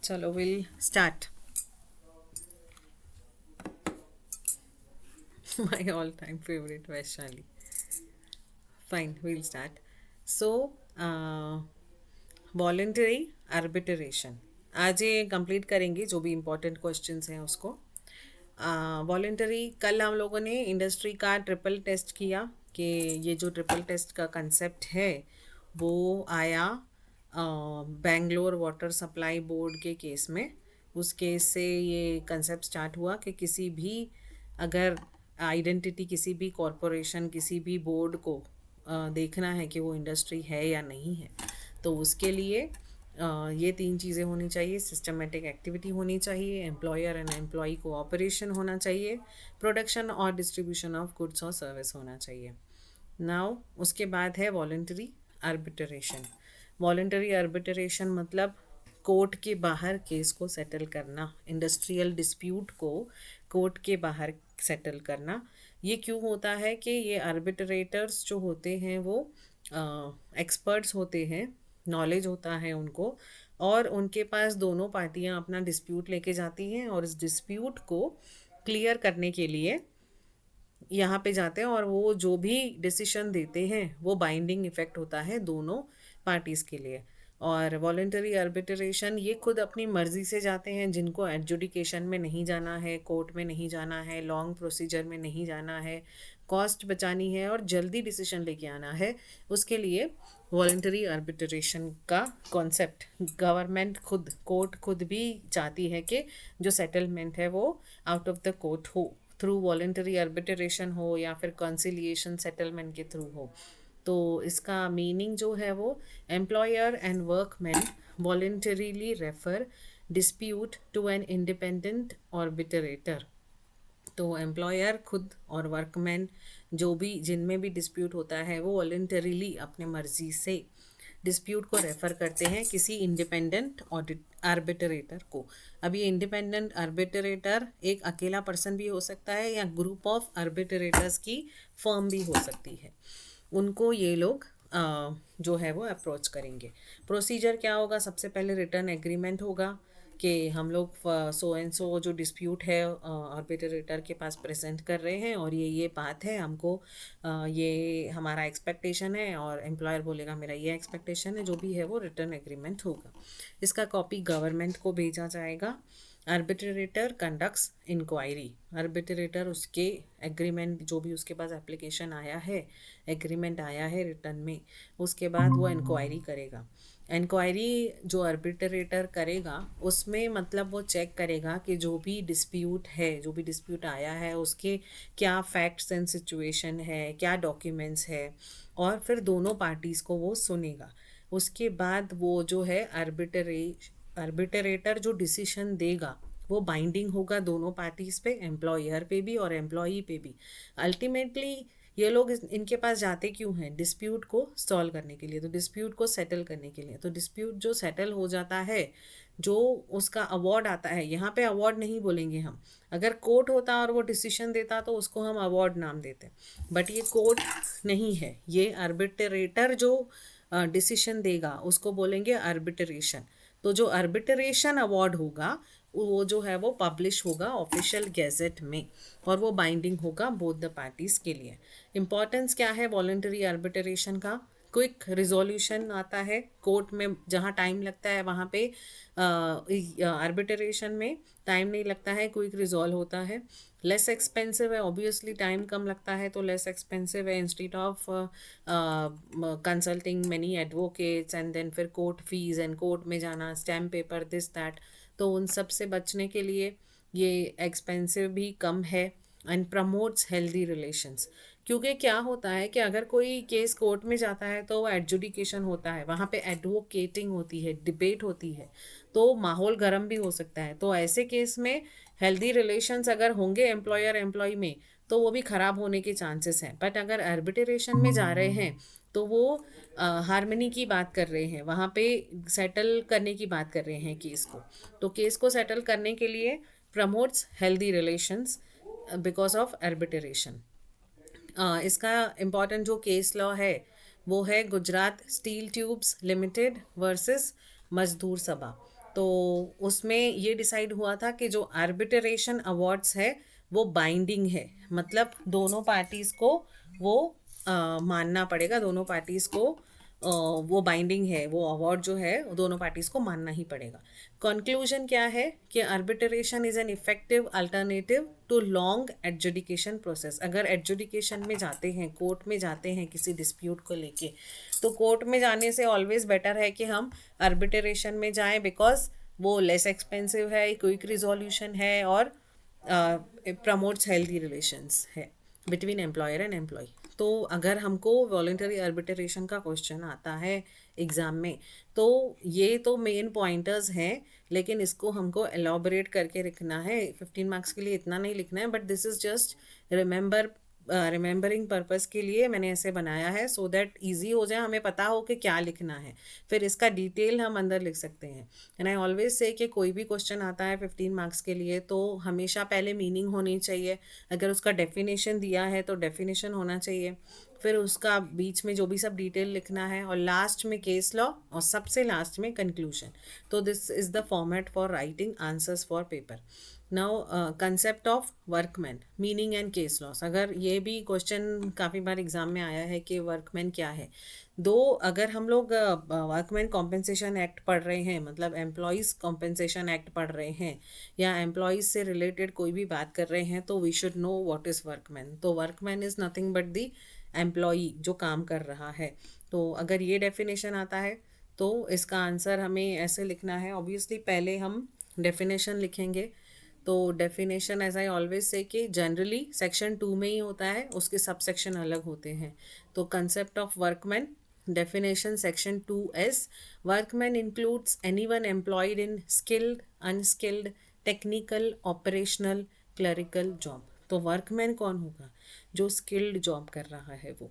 चलो will start. My all-time favorite Vaishali. Fine, we'll start. So, voluntary arbitration आज ये complete करेंगे जो भी इम्पोर्टेंट क्वेश्चंस हैं उसको. वॉलेंटरी कल हम लोगों ने इंडस्ट्री का ट्रिपल टेस्ट किया कि ये जो ट्रिपल टेस्ट का कंसेप्ट है वो आया बेंगलोर वाटर सप्लाई बोर्ड के केस में. उस केस से ये कंसेप्ट स्टार्ट हुआ कि किसी भी अगर आइडेंटिटी किसी भी कॉरपोरेशन किसी भी बोर्ड को देखना है कि वो इंडस्ट्री है या नहीं है, तो उसके लिए ये तीन चीज़ें होनी चाहिए. सिस्टमेटिक एक्टिविटी होनी चाहिए, एम्प्लॉयर एंड एम्प्लॉई कोऑपरेशन होना चाहिए, प्रोडक्शन और डिस्ट्रीब्यूशन ऑफ गुड्स और सर्विस होना चाहिए. नाउ उसके बाद है वॉलेंटरी आर्बिट्रेशन. वॉलेंटरी आर्बिट्रेशन मतलब कोर्ट के बाहर केस को सेटल करना, इंडस्ट्रियल डिस्प्यूट को कोर्ट के बाहर सेटल करना. ये क्यों होता है कि ये आर्बिट्रेटर्स जो होते हैं वो एक्सपर्ट्स होते हैं, नॉलेज होता है उनको, और उनके पास दोनों पार्टियां अपना डिस्प्यूट लेके जाती हैं और इस डिस्प्यूट को क्लियर करने के लिए यहाँ पे जाते हैं, और वो जो भी डिसीजन देते हैं वो बाइंडिंग इफेक्ट होता है दोनों पार्टीज़ के लिए. और वॉलेंटरी आर्बिट्रेशन ये खुद अपनी मर्ज़ी से जाते हैं, जिनको एडजुडिकेशन में नहीं जाना है, कोर्ट में नहीं जाना है, लॉन्ग प्रोसीजर में नहीं जाना है, कॉस्ट बचानी है और जल्दी डिसीजन लेके आना है, उसके लिए वॉलेंटरी आर्बिट्रेशन का कॉन्सेप्ट गवर्नमेंट खुद कोर्ट खुद भी चाहती है कि जो सेटलमेंट है वो आउट ऑफ द कोर्ट हो, थ्रू वॉलेंटरी आर्बिट्रेशन हो या फिर कंसिलिएशन सेटलमेंट के थ्रू हो. तो इसका मीनिंग जो है वो employer and workman voluntarily refer dispute to an independent arbitrator. तो एम्प्लॉयर खुद और वर्कमैन जो भी जिनमें भी डिस्प्यूट होता है वो वॉलेंटरीली अपने मर्जी से डिस्प्यूट को रेफ़र करते हैं किसी इंडिपेंडेंट आर्बिट्रेटर को. अब ये इंडिपेंडेंट आर्बिट्रेटर एक अकेला पर्सन भी हो सकता है या ग्रुप ऑफ आर्बिट्रेटर्स की फर्म भी हो सकती है. उनको ये लोग जो है वो अप्रोच करेंगे. प्रोसीजर क्या होगा? सबसे पहले रिटर्न एग्रीमेंट होगा कि हम लोग सो एंड सो जो डिस्प्यूट है आर्बिट्रेटर के पास प्रेजेंट कर रहे हैं और ये बात है, हमको ये हमारा एक्सपेक्टेशन है, और एम्प्लॉयर बोलेगा मेरा ये एक्सपेक्टेशन है, जो भी है वो रिटर्न एग्रीमेंट होगा. इसका कॉपी गवर्नमेंट को भेजा जाएगा. Arbitrator conducts inquiry. आर्बिट्रेटर उसके एग्रीमेंट जो भी उसके पास एप्लीकेशन आया है, एग्रीमेंट आया है रिटर्न में, उसके बाद वो इंक्वायरी करेगा. इंक्वायरी जो आर्बिट्रेटर करेगा उसमें मतलब वो चेक करेगा कि जो भी डिस्प्यूट है, जो भी डिस्प्यूट आया है उसके क्या फैक्ट्स एंड सिचुएशन है, क्या डॉक्यूमेंट्स है, और फिर दोनों पार्टीज़ को वो सुनेगा. उसके बाद वो जो है आर्बिट्रेटर जो डिसीजन देगा वो बाइंडिंग होगा दोनों पार्टीज़ पे, एम्प्लॉयर पे भी और एम्प्लॉई पे भी. अल्टीमेटली ये लोग इनके पास जाते क्यों हैं? डिस्प्यूट को सॉल्व करने के लिए, तो डिस्प्यूट को सेटल करने के लिए. तो डिस्प्यूट जो सेटल हो जाता है, जो उसका अवार्ड आता है, यहाँ पे अवार्ड नहीं बोलेंगे हम. अगर कोर्ट होता और वो डिसीजन देता तो उसको हम अवार्ड नाम देते, बट ये कोर्ट नहीं है, ये आर्बिट्रेटर जो डिसीजन देगा उसको बोलेंगे आर्बिट्रेशन. तो जो आर्बिट्रेशन अवार्ड होगा वो जो है वो पब्लिश होगा ऑफिशियल गैजेट में, और वो बाइंडिंग होगा बोथ द पार्टीज़ के लिए. इम्पॉर्टेंस क्या है वॉलेंटरी आर्बिट्रेशन का? क्विक रिजोल्यूशन आता है कोर्ट में. जहाँ टाइम लगता है वहाँ पे आर्बिट्रेशन में टाइम नहीं लगता है, क्विक रिजॉल्व होता है. लेस एक्सपेंसिव है, ऑब्वियसली टाइम कम लगता है तो लेस एक्सपेंसिव है. Instead of consulting many advocates and then फिर कोर्ट फीस एंड कोर्ट में जाना, स्टैम्प पेपर, दिस दैट, तो उन सब से बचने के लिए ये एक्सपेंसिव भी कम है. And promotes healthy relations. क्योंकि क्या होता है कि अगर कोई केस कोर्ट में जाता है तो वो एडजुडिकेशन होता है, वहाँ पे एडवोकेटिंग होती है, डिबेट होती है, तो माहौल गर्म भी हो सकता है. तो ऐसे केस में हेल्दी रिलेशंस अगर होंगे एम्प्लॉयर एम्प्लॉय में तो वो भी ख़राब होने के चांसेस हैं. बट अगर आर्बिट्रेशन में जा रहे हैं तो वो हार्मनी की बात कर रहे हैं, वहाँ पे सेटल करने की बात कर रहे हैं केस को. तो केस को सेटल करने के लिए promotes healthy relations because of arbitration. इसका इम्पॉर्टेंट जो केस लॉ है वो है Gujarat steel tubes limited versus मजदूर सभा. तो उसमें ये डिसाइड हुआ था कि जो आर्बिट्रेशन अवार्ड्स है वो बाइंडिंग है, मतलब दोनों पार्टीज़ को वो मानना पड़ेगा, दोनों पार्टीज़ को वो बाइंडिंग है, वो अवार्ड जो है वो दोनों पार्टीज़ को मानना ही पड़ेगा। कंक्लूजन क्या है कि arbitration is an effective alternative to long adjudication process. अगर एडजुडिकेशन में जाते हैं, कोर्ट में जाते हैं किसी डिस्प्यूट को लेके, तो कोर्ट में जाने से ऑलवेज बेटर है कि हम आर्बिट्रेशन में जाएं, बिकॉज वो लेस एक्सपेंसिव है, क्विक रिजोल्यूशन है और प्रमोट्स हेल्दी रिलेशंस है बिटवीन एम्प्लॉयर एंड एम्प्लॉय। तो अगर हमको वॉलंटरी आर्बिट्रेशन का क्वेश्चन आता है एग्ज़ाम में, तो ये तो मेन पॉइंटर्स हैं, लेकिन इसको हमको एलॉबरेट करके लिखना है। 15 मार्क्स के लिए इतना नहीं लिखना है, but this is just remembering purpose के लिए मैंने ऐसे बनाया है, सो दैट इजी हो जाए, हमें पता हो कि क्या लिखना है, फिर इसका डिटेल हम अंदर लिख सकते हैं। एंड आई ऑलवेज से कि कोई भी क्वेश्चन आता है 15 मार्क्स के लिए तो हमेशा पहले मीनिंग होनी चाहिए। अगर उसका डेफिनेशन दिया है तो डेफिनेशन होना चाहिए, फिर उसका बीच में जो भी सब डिटेल लिखना है, और लास्ट में केस लॉ, और सबसे लास्ट में कंक्लूजन। तो this is the format for writing answers for paper. Now concept of workman, meaning and case laws. अगर ये भी क्वेश्चन काफ़ी बार एग्जाम में आया है कि वर्कमैन क्या है। दो, अगर हम लोग वर्कमैन कॉम्पेंसेशन एक्ट पढ़ रहे हैं, मतलब एम्प्लॉयज़ कॉम्पेंसेशन एक्ट पढ़ रहे हैं, या एम्प्लॉयज़ से रिलेटेड कोई भी बात कर रहे हैं, तो we should know what is workman. तो workman is nothing but the employee जो काम कर रहा है। तो अगर ये डेफिनेशन आता है तो इसका आंसर हमें ऐसे लिखना है। ऑब्वियसली पहले हम डेफिनेशन लिखेंगे। तो definition as I always say कि जनरली सेक्शन 2 में ही होता है, उसके सब सेक्शन अलग होते हैं। तो concept of workman definition section 2s, workman includes anyone employed in skilled, unskilled, technical, operational, clerical job। तो वर्कमैन कौन होगा? जो स्किल्ड जॉब कर रहा है वो,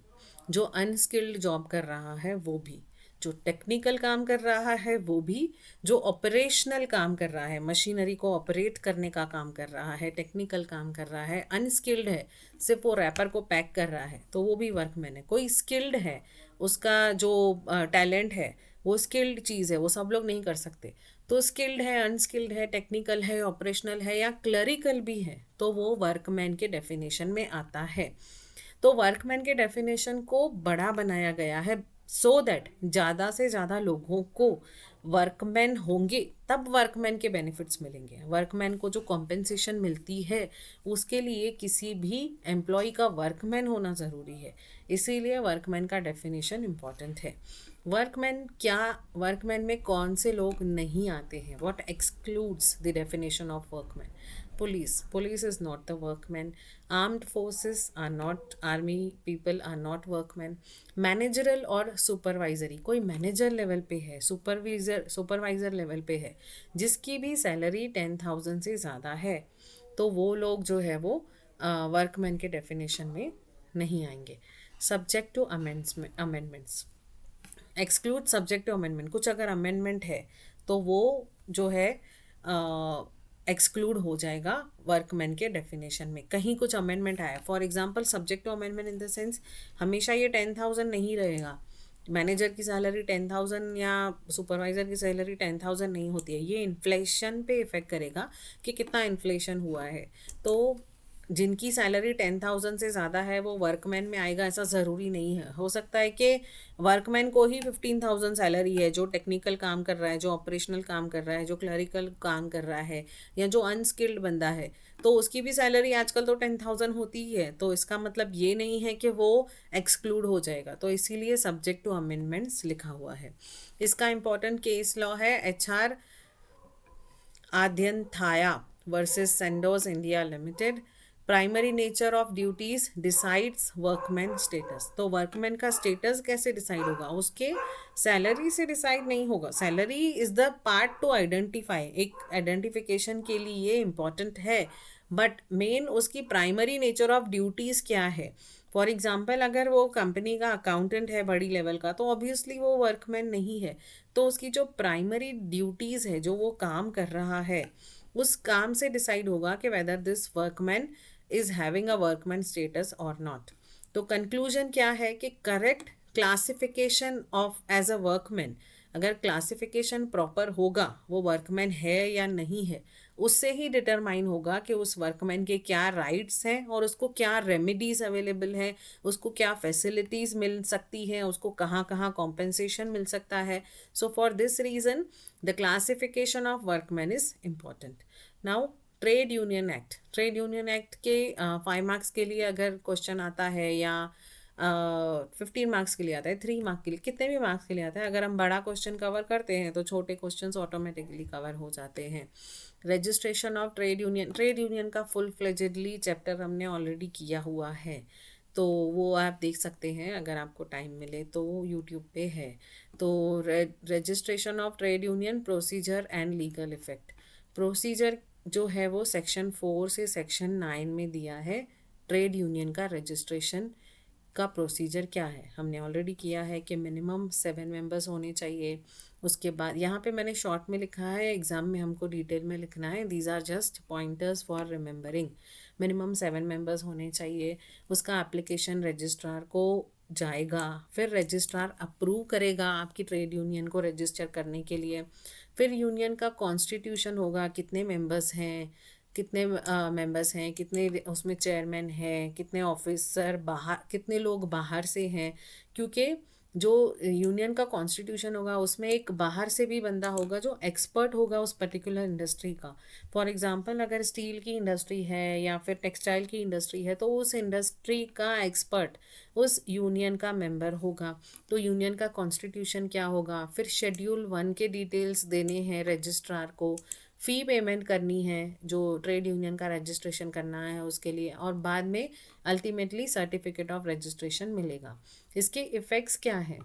जो अनस्किल्ड जॉब कर रहा है वो भी, जो टेक्निकल काम कर रहा है वो भी, जो ऑपरेशनल काम कर रहा है, मशीनरी को ऑपरेट करने का काम कर रहा है, टेक्निकल काम कर रहा है, अनस्किल्ड है, सिर्फ वो रैपर को पैक कर रहा है, तो वो भी वर्कमैन है। कोई स्किल्ड है, उसका जो टैलेंट है वो स्किल्ड चीज़ है, वो सब लोग नहीं कर सकते। तो स्किल्ड है, अनस्किल्ड है, टेक्निकल है, ऑपरेशनल है, या क्लरिकल भी है, तो वो वर्कमैन के डेफिनेशन में आता है। तो वर्कमैन के डेफिनेशन को बड़ा बनाया गया है सो दैट ज़्यादा से ज़्यादा लोगों को वर्कमैन होंगे तब वर्कमैन के बेनिफिट्स मिलेंगे। वर्कमैन को जो कॉम्पेंसेशन मिलती है उसके लिए किसी भी एम्प्लॉय का वर्कमैन होना ज़रूरी है, इसीलिए वर्कमैन का डेफिनेशन इम्पॉर्टेंट है। वर्कमैन क्या, वर्कमैन में कौन से लोग नहीं आते हैं, what excludes the definition of workman? Police is not the workman. Armed forces are not, army people are not workmen. Managerial और सुपरवाइजरी, कोई मैनेजर लेवल पे है, सुपरवाइज़र लेवल पे है, जिसकी भी सैलरी 10,000 से ज़्यादा है, तो वो लोग जो है वो वर्कमैन के डेफिनेशन में नहीं आएंगे। Subject to amendments, exclude subject to amendment, कुछ अगर अमेंडमेंट है तो वो जो है एक्सक्लूड हो जाएगा वर्कमैन के डेफिनेशन में। कहीं कुछ अमेंडमेंट आया, for example subject to amendment in the sense, हमेशा ये 10,000 नहीं रहेगा। मैनेजर की सैलरी 10,000 या सुपरवाइज़र की सैलरी 10,000 नहीं होती है, ये इन्फ्लेशन पे इफ़ेक्ट करेगा कि कितना इन्फ्लेशन हुआ है। तो जिनकी सैलरी 10,000 से ज़्यादा है वो वर्कमैन में आएगा ऐसा ज़रूरी नहीं है। हो सकता है कि वर्कमैन को ही 15,000 सैलरी है, जो टेक्निकल काम कर रहा है, जो ऑपरेशनल काम कर रहा है, जो क्लरिकल काम कर रहा है, या जो अनस्किल्ड बंदा है, तो उसकी भी सैलरी आजकल तो 10,000 होती ही है। तो इसका मतलब ये नहीं है कि वो एक्सक्लूड हो जाएगा, तो इसीलिए सब्जेक्ट टू अमेंडमेंट्स लिखा हुआ है। इसका इम्पोर्टेंट केस लॉ है HR Adyanthaya versus Sandoz India limited. Primary nature of duties decides workman status. तो वर्कमैन का स्टेटस कैसे डिसाइड होगा? उसके सैलरी से डिसाइड नहीं होगा। Salary is the part to identify, एक आइडेंटिफिकेशन के लिए ये इम्पॉर्टेंट है, बट मेन उसकी प्राइमरी नेचर ऑफ ड्यूटीज़ क्या है। फॉर एग्जाम्पल अगर वो कंपनी का अकाउंटेंट है बड़ी लेवल का, तो ऑब्वियसली वो वर्कमैन नहीं है। तो उसकी जो प्राइमरी ड्यूटीज़ है, जो वो काम कर रहा है, उस काम से डिसाइड होगा कि whether this workman is having a workman status और नॉट। तो कंक्लूजन क्या है कि correct classification of as a workman अगर क्लासिफिकेशन प्रॉपर होगा, वो वर्कमैन है या नहीं है, उससे ही डिटरमाइन होगा कि उस वर्कमैन के क्या राइट्स हैं और उसको क्या रेमेडीज अवेलेबल है, उसको क्या फैसिलिटीज़ मिल सकती हैं, उसको कहाँ कहाँ कॉम्पेंसेशन मिल सकता है. So for this reason the classification of workman is important. Now trade union act के 5 मार्क्स के लिए अगर क्वेश्चन आता है या 15 मार्क्स के लिए आता है, 3 मार्क के लिए, कितने भी मार्क्स के लिए आता है, अगर हम बड़ा क्वेश्चन कवर करते हैं तो छोटे क्वेश्चंस ऑटोमेटिकली कवर हो जाते हैं. रजिस्ट्रेशन ऑफ ट्रेड यूनियन का फुल फ्लेजेडली चैप्टर हमने ऑलरेडी किया हुआ है, तो वो आप देख सकते हैं अगर आपको टाइम मिले तो, यूट्यूब पे है. तो registration of trade union procedure and legal effect. Procedure जो है वो सेक्शन 4 से सेक्शन 9 में दिया है. ट्रेड यूनियन का रजिस्ट्रेशन का प्रोसीजर क्या है हमने ऑलरेडी किया है कि मिनिमम 7 मेंबर्स होने चाहिए. उसके बाद यहाँ पे मैंने शॉर्ट में लिखा है, एग्ज़ाम में हमको डिटेल में लिखना है. These are just pointers for remembering. Minimum 7 members होने चाहिए. उसका एप्लीकेशन रजिस्ट्रार को जाएगा, फिर रजिस्ट्रार अप्रूव करेगा आपकी ट्रेड यूनियन को रजिस्टर करने के लिए. फिर यूनियन का कॉन्स्टिट्यूशन होगा, कितने मेंबर्स हैं, कितने मेंबर्स हैं, कितने उसमें चेयरमैन हैं, कितने ऑफिसर बाहर, कितने लोग बाहर से हैं, क्योंकि जो यूनियन का कॉन्स्टिट्यूशन होगा उसमें एक बाहर से भी बंदा होगा जो एक्सपर्ट होगा उस पर्टिकुलर इंडस्ट्री का. फॉर एग्जांपल अगर स्टील की इंडस्ट्री है या फिर टेक्सटाइल की इंडस्ट्री है, तो उस इंडस्ट्री का एक्सपर्ट उस यूनियन का मेंबर होगा. तो यूनियन का कॉन्स्टिट्यूशन क्या होगा, फिर शेड्यूल 1 के डिटेल्स देने हैं रजिस्ट्रार को, फ़ी पेमेंट करनी है जो ट्रेड यूनियन का रजिस्ट्रेशन करना है उसके लिए, और बाद में अल्टीमेटली सर्टिफिकेट ऑफ रजिस्ट्रेशन मिलेगा. इसके इफ़ेक्ट्स क्या हैं?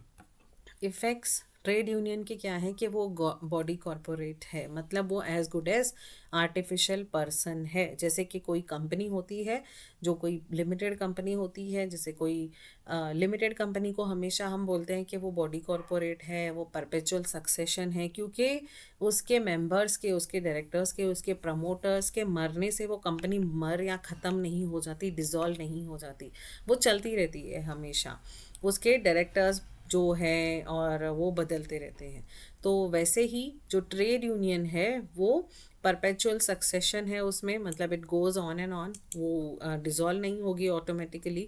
इफ़ेक्ट्स ट्रेड यूनियन के क्या है कि वो बॉडी कॉरपोरेट है, मतलब वो as good as artificial person है. जैसे कि कोई कंपनी होती है, जो कोई लिमिटेड कंपनी होती है, जैसे कोई लिमिटेड कंपनी को हमेशा हम बोलते हैं कि वो बॉडी कॉरपोरेट है, वो परपेचुअल सक्सेशन है, क्योंकि उसके मेंबर्स के, उसके डायरेक्टर्स के, उसके प्रमोटर्स के मरने से वो कंपनी मर या ख़त्म नहीं हो जाती, डिज़ोल्व नहीं हो जाती, वो चलती रहती है हमेशा. उसके डायरेक्टर्स जो है और वो बदलते रहते हैं. तो वैसे ही जो ट्रेड यूनियन है वो परपेचुअल सक्सेशन है उसमें, मतलब it goes on and on, वो डिज़ोल्व नहीं होगी ऑटोमेटिकली,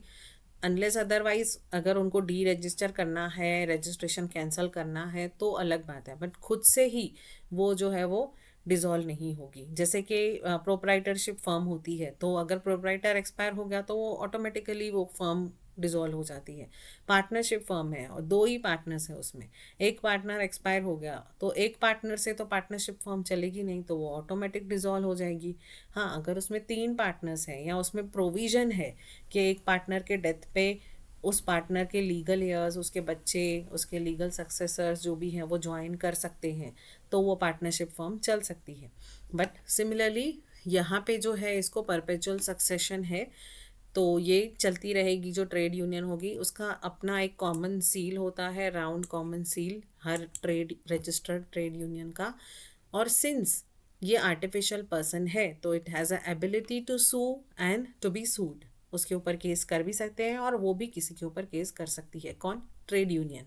अनलेस अदरवाइज अगर उनको डी रजिस्टर करना है, रजिस्ट्रेशन कैंसिल करना है तो अलग बात है, बट खुद से ही वो जो है वो डिज़ोल्व नहीं होगी. जैसे कि प्रोप्राइटरशिप फर्म होती है, तो अगर प्रोप्राइटर एक्सपायर हो गया तो वो ऑटोमेटिकली वो फर्म डिज़ोल्व हो जाती है. पार्टनरशिप फर्म है और 2 ही पार्टनर्स हैं उसमें, एक पार्टनर एक्सपायर हो गया तो एक पार्टनर से तो पार्टनरशिप फर्म चलेगी नहीं, तो वो ऑटोमेटिक डिज़ोल्व हो जाएगी. हाँ, अगर उसमें 3 पार्टनर्स हैं या उसमें प्रोविज़न है कि एक पार्टनर के डेथ पे उस पार्टनर के लीगल हेयर्स, उसके बच्चे, उसके लीगल सक्सेसर्स जो भी हैं वो ज्वाइन कर सकते हैं, तो वो पार्टनरशिप फर्म चल सकती है. बट सिमिलरली यहाँ पे जो है इसको परपेचुअल सक्सेशन है, तो ये चलती रहेगी. जो ट्रेड यूनियन होगी उसका अपना एक कॉमन सील होता है, राउंड कॉमन सील हर ट्रेड रजिस्टर्ड ट्रेड यूनियन का. और सिंस ये आर्टिफिशियल पर्सन है तो it has a ability to sue and to be sued. उसके ऊपर केस कर भी सकते हैं और वो भी किसी के ऊपर केस कर सकती है. कौन? Trade union.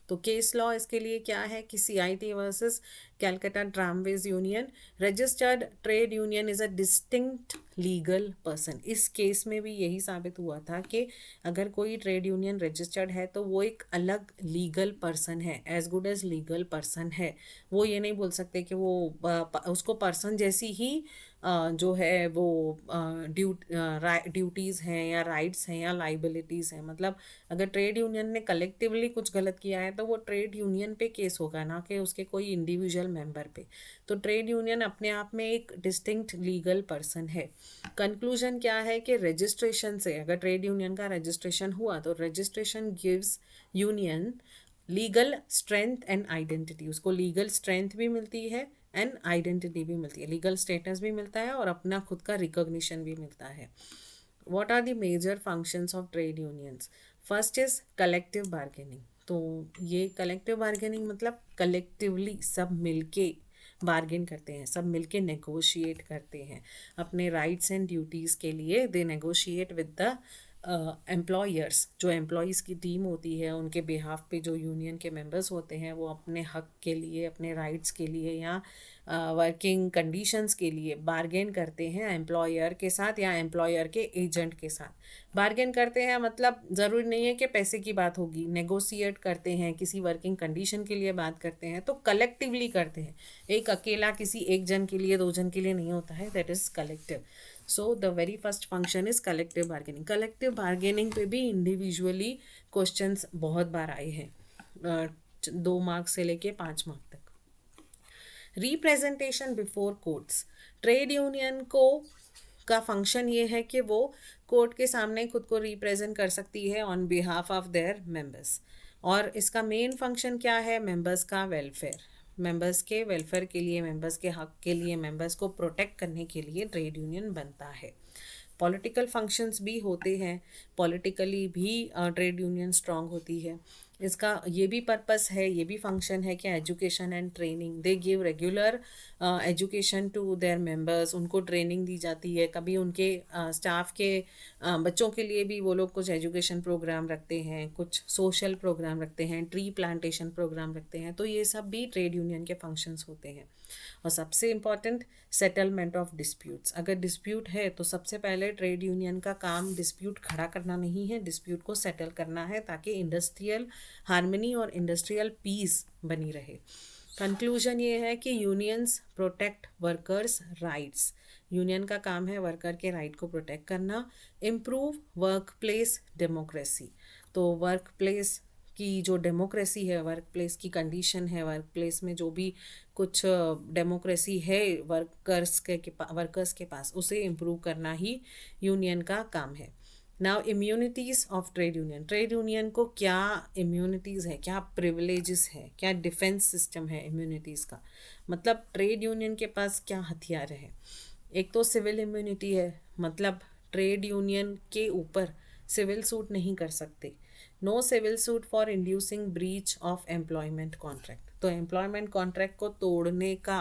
तो केस लॉ इसके लिए क्या है कि CIT versus Calcutta tramways union, registered trade union is a distinct legal person. इस केस में भी यही साबित हुआ था कि अगर कोई ट्रेड यूनियन रजिस्टर्ड है तो वो एक अलग लीगल पर्सन है, as good as legal person है. वो ये नहीं बोल सकते कि वो उसको पर्सन जैसी ही जो है वो ड्यूटीज़ हैं या राइट्स हैं या लाइबिलिटीज़ हैं. मतलब अगर ट्रेड यूनियन ने कलेक्टिवली कुछ गलत किया है तो वो ट्रेड यूनियन पे केस होगा, ना कि उसके कोई इंडिविजुअल मेंबर पे. तो ट्रेड यूनियन अपने आप में एक डिस्टिंक्ट लीगल पर्सन है. कंक्लूजन क्या है कि रजिस्ट्रेशन से, अगर ट्रेड यूनियन का रजिस्ट्रेशन हुआ तो registration gives union legal strength and identity. उसको लीगल स्ट्रेंथ भी मिलती है एंड आइडेंटिटी भी मिलती है, लीगल स्टेटस भी मिलता है और अपना खुद का रिकॉग्निशन भी मिलता है. What are the major functions of trade unions? First is collective bargaining. तो ये कलेक्टिव बार्गेनिंग मतलब कलेक्टिवली सब मिलके बार्गेन करते हैं, सब मिलके नेगोशिएट करते हैं अपने राइट्स एंड ड्यूटीज़ के लिए. दे नेगोशिएट विद द एम्प्लॉयर्स, जो एम्प्लॉयज़ की टीम होती है, उनके बिहाफ पे जो यूनियन के मेंबर्स होते हैं वो अपने हक के लिए, अपने राइट्स के लिए या वर्किंग कंडीशंस के लिए बार्गेन करते हैं एम्प्लॉयर के साथ या एम्प्लॉयर के एजेंट के साथ। बार्गेन करते हैं मतलब ज़रूरी नहीं है कि पैसे की बात होगी, नेगोशिएट करते हैं, किसी वर्किंग कंडीशन के लिए बात करते हैं तो कलेक्टिवली करते हैं। एक अकेला किसी एक जन के लिए, दो जन के लिए नहीं होता है, that is collective. So the very first function is collective bargaining. Collective bargaining पे भी इंडिविजुअली क्वेश्चंस बहुत बार आए हैं, 2 मार्क्स से लेके 5 मार्क तक। Representation before courts. Trade union को का फंक्शन ये है कि वो कोर्ट के सामने खुद को रिप्रेजेंट कर सकती है on behalf of their members. और इसका मेन फंक्शन क्या है? मेंबर्स का वेलफेयर, मेंबर्स के वेलफेयर के लिए, मेंबर्स के हक के लिए, मेंबर्स को प्रोटेक्ट करने के लिए ट्रेड यूनियन बनता है। पॉलिटिकल फंक्शंस भी होते हैं, पॉलिटिकली भी ट्रेड यूनियन स्ट्रांग होती है। इसका ये भी पर्पस है, ये भी फंक्शन है कि education and training, they give regular education to their members, उनको ट्रेनिंग दी जाती है। कभी उनके स्टाफ के बच्चों के लिए भी वो लोग कुछ एजुकेशन प्रोग्राम रखते हैं, कुछ सोशल प्रोग्राम रखते हैं, ट्री प्लांटेशन प्रोग्राम रखते हैं। तो ये सब भी ट्रेड यूनियन के फंक्शंस होते हैं। और सबसे इम्पॉर्टेंट, सेटलमेंट ऑफ डिस्प्यूट्स। अगर डिस्प्यूट है तो सबसे पहले ट्रेड यूनियन का काम डिस्प्यूट खड़ा करना नहीं है, डिस्प्यूट को सेटल करना है ताकि इंडस्ट्रियल हार्मनी और इंडस्ट्रियल पीस बनी रहे। कंक्लूजन ये है कि unions protect workers rights. Union का काम है वर्कर के राइट को प्रोटेक्ट करना। Improve work place democracy. तो वर्क प्लेस की जो डेमोक्रेसी है, वर्क प्लेस की कंडीशन है, वर्क प्लेस में जो भी कुछ डेमोक्रेसी है वर्कर्स के पास, उसे इम्प्रूव करना ही यूनियन का काम है। Now immunities of trade union. Trade union को क्या इम्यूनिटीज़ है, क्या प्रिविलेजेस है, क्या डिफेंस सिस्टम है इम्यूनिटीज़ का? मतलब ट्रेड यूनियन के पास क्या हथियार है? एक तो सिविल इम्यूनिटी है, मतलब ट्रेड यूनियन के ऊपर सिविल सूट नहीं कर सकते। No civil suit for inducing breach of employment contract. तो एम्प्लॉयमेंट कॉन्ट्रैक्ट को तोड़ने का,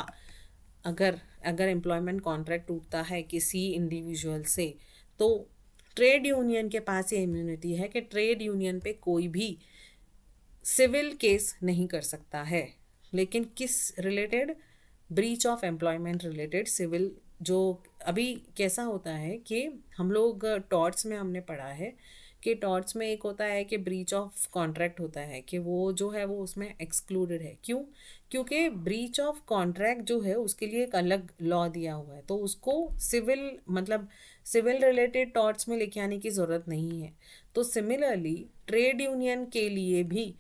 अगर अगर एम्प्लॉयमेंट कॉन्ट्रैक्ट टूटता है किसी इंडिविजुअल से, तो ट्रेड यूनियन के पास ये इम्यूनिटी है कि ट्रेड यूनियन पे कोई भी सिविल केस नहीं कर सकता है। लेकिन किस related? Breach of employment related civil. जो अभी कैसा होता है कि हम लोग टॉर्ट्स में हमने पढ़ा है कि टॉर्ट्स में एक होता है कि ब्रीच ऑफ कॉन्ट्रैक्ट होता है कि वो जो है वो उसमें एक्सक्लूडेड है। क्यों? क्योंकि ब्रीच ऑफ कॉन्ट्रैक्ट जो है उसके लिए एक अलग लॉ दिया हुआ है, तो उसको सिविल, मतलब सिविल रिलेटेड टॉर्ट्स में लेके आने की ज़रूरत नहीं है। तो सिमिलरली ट्रेड यूनियन के लिए भी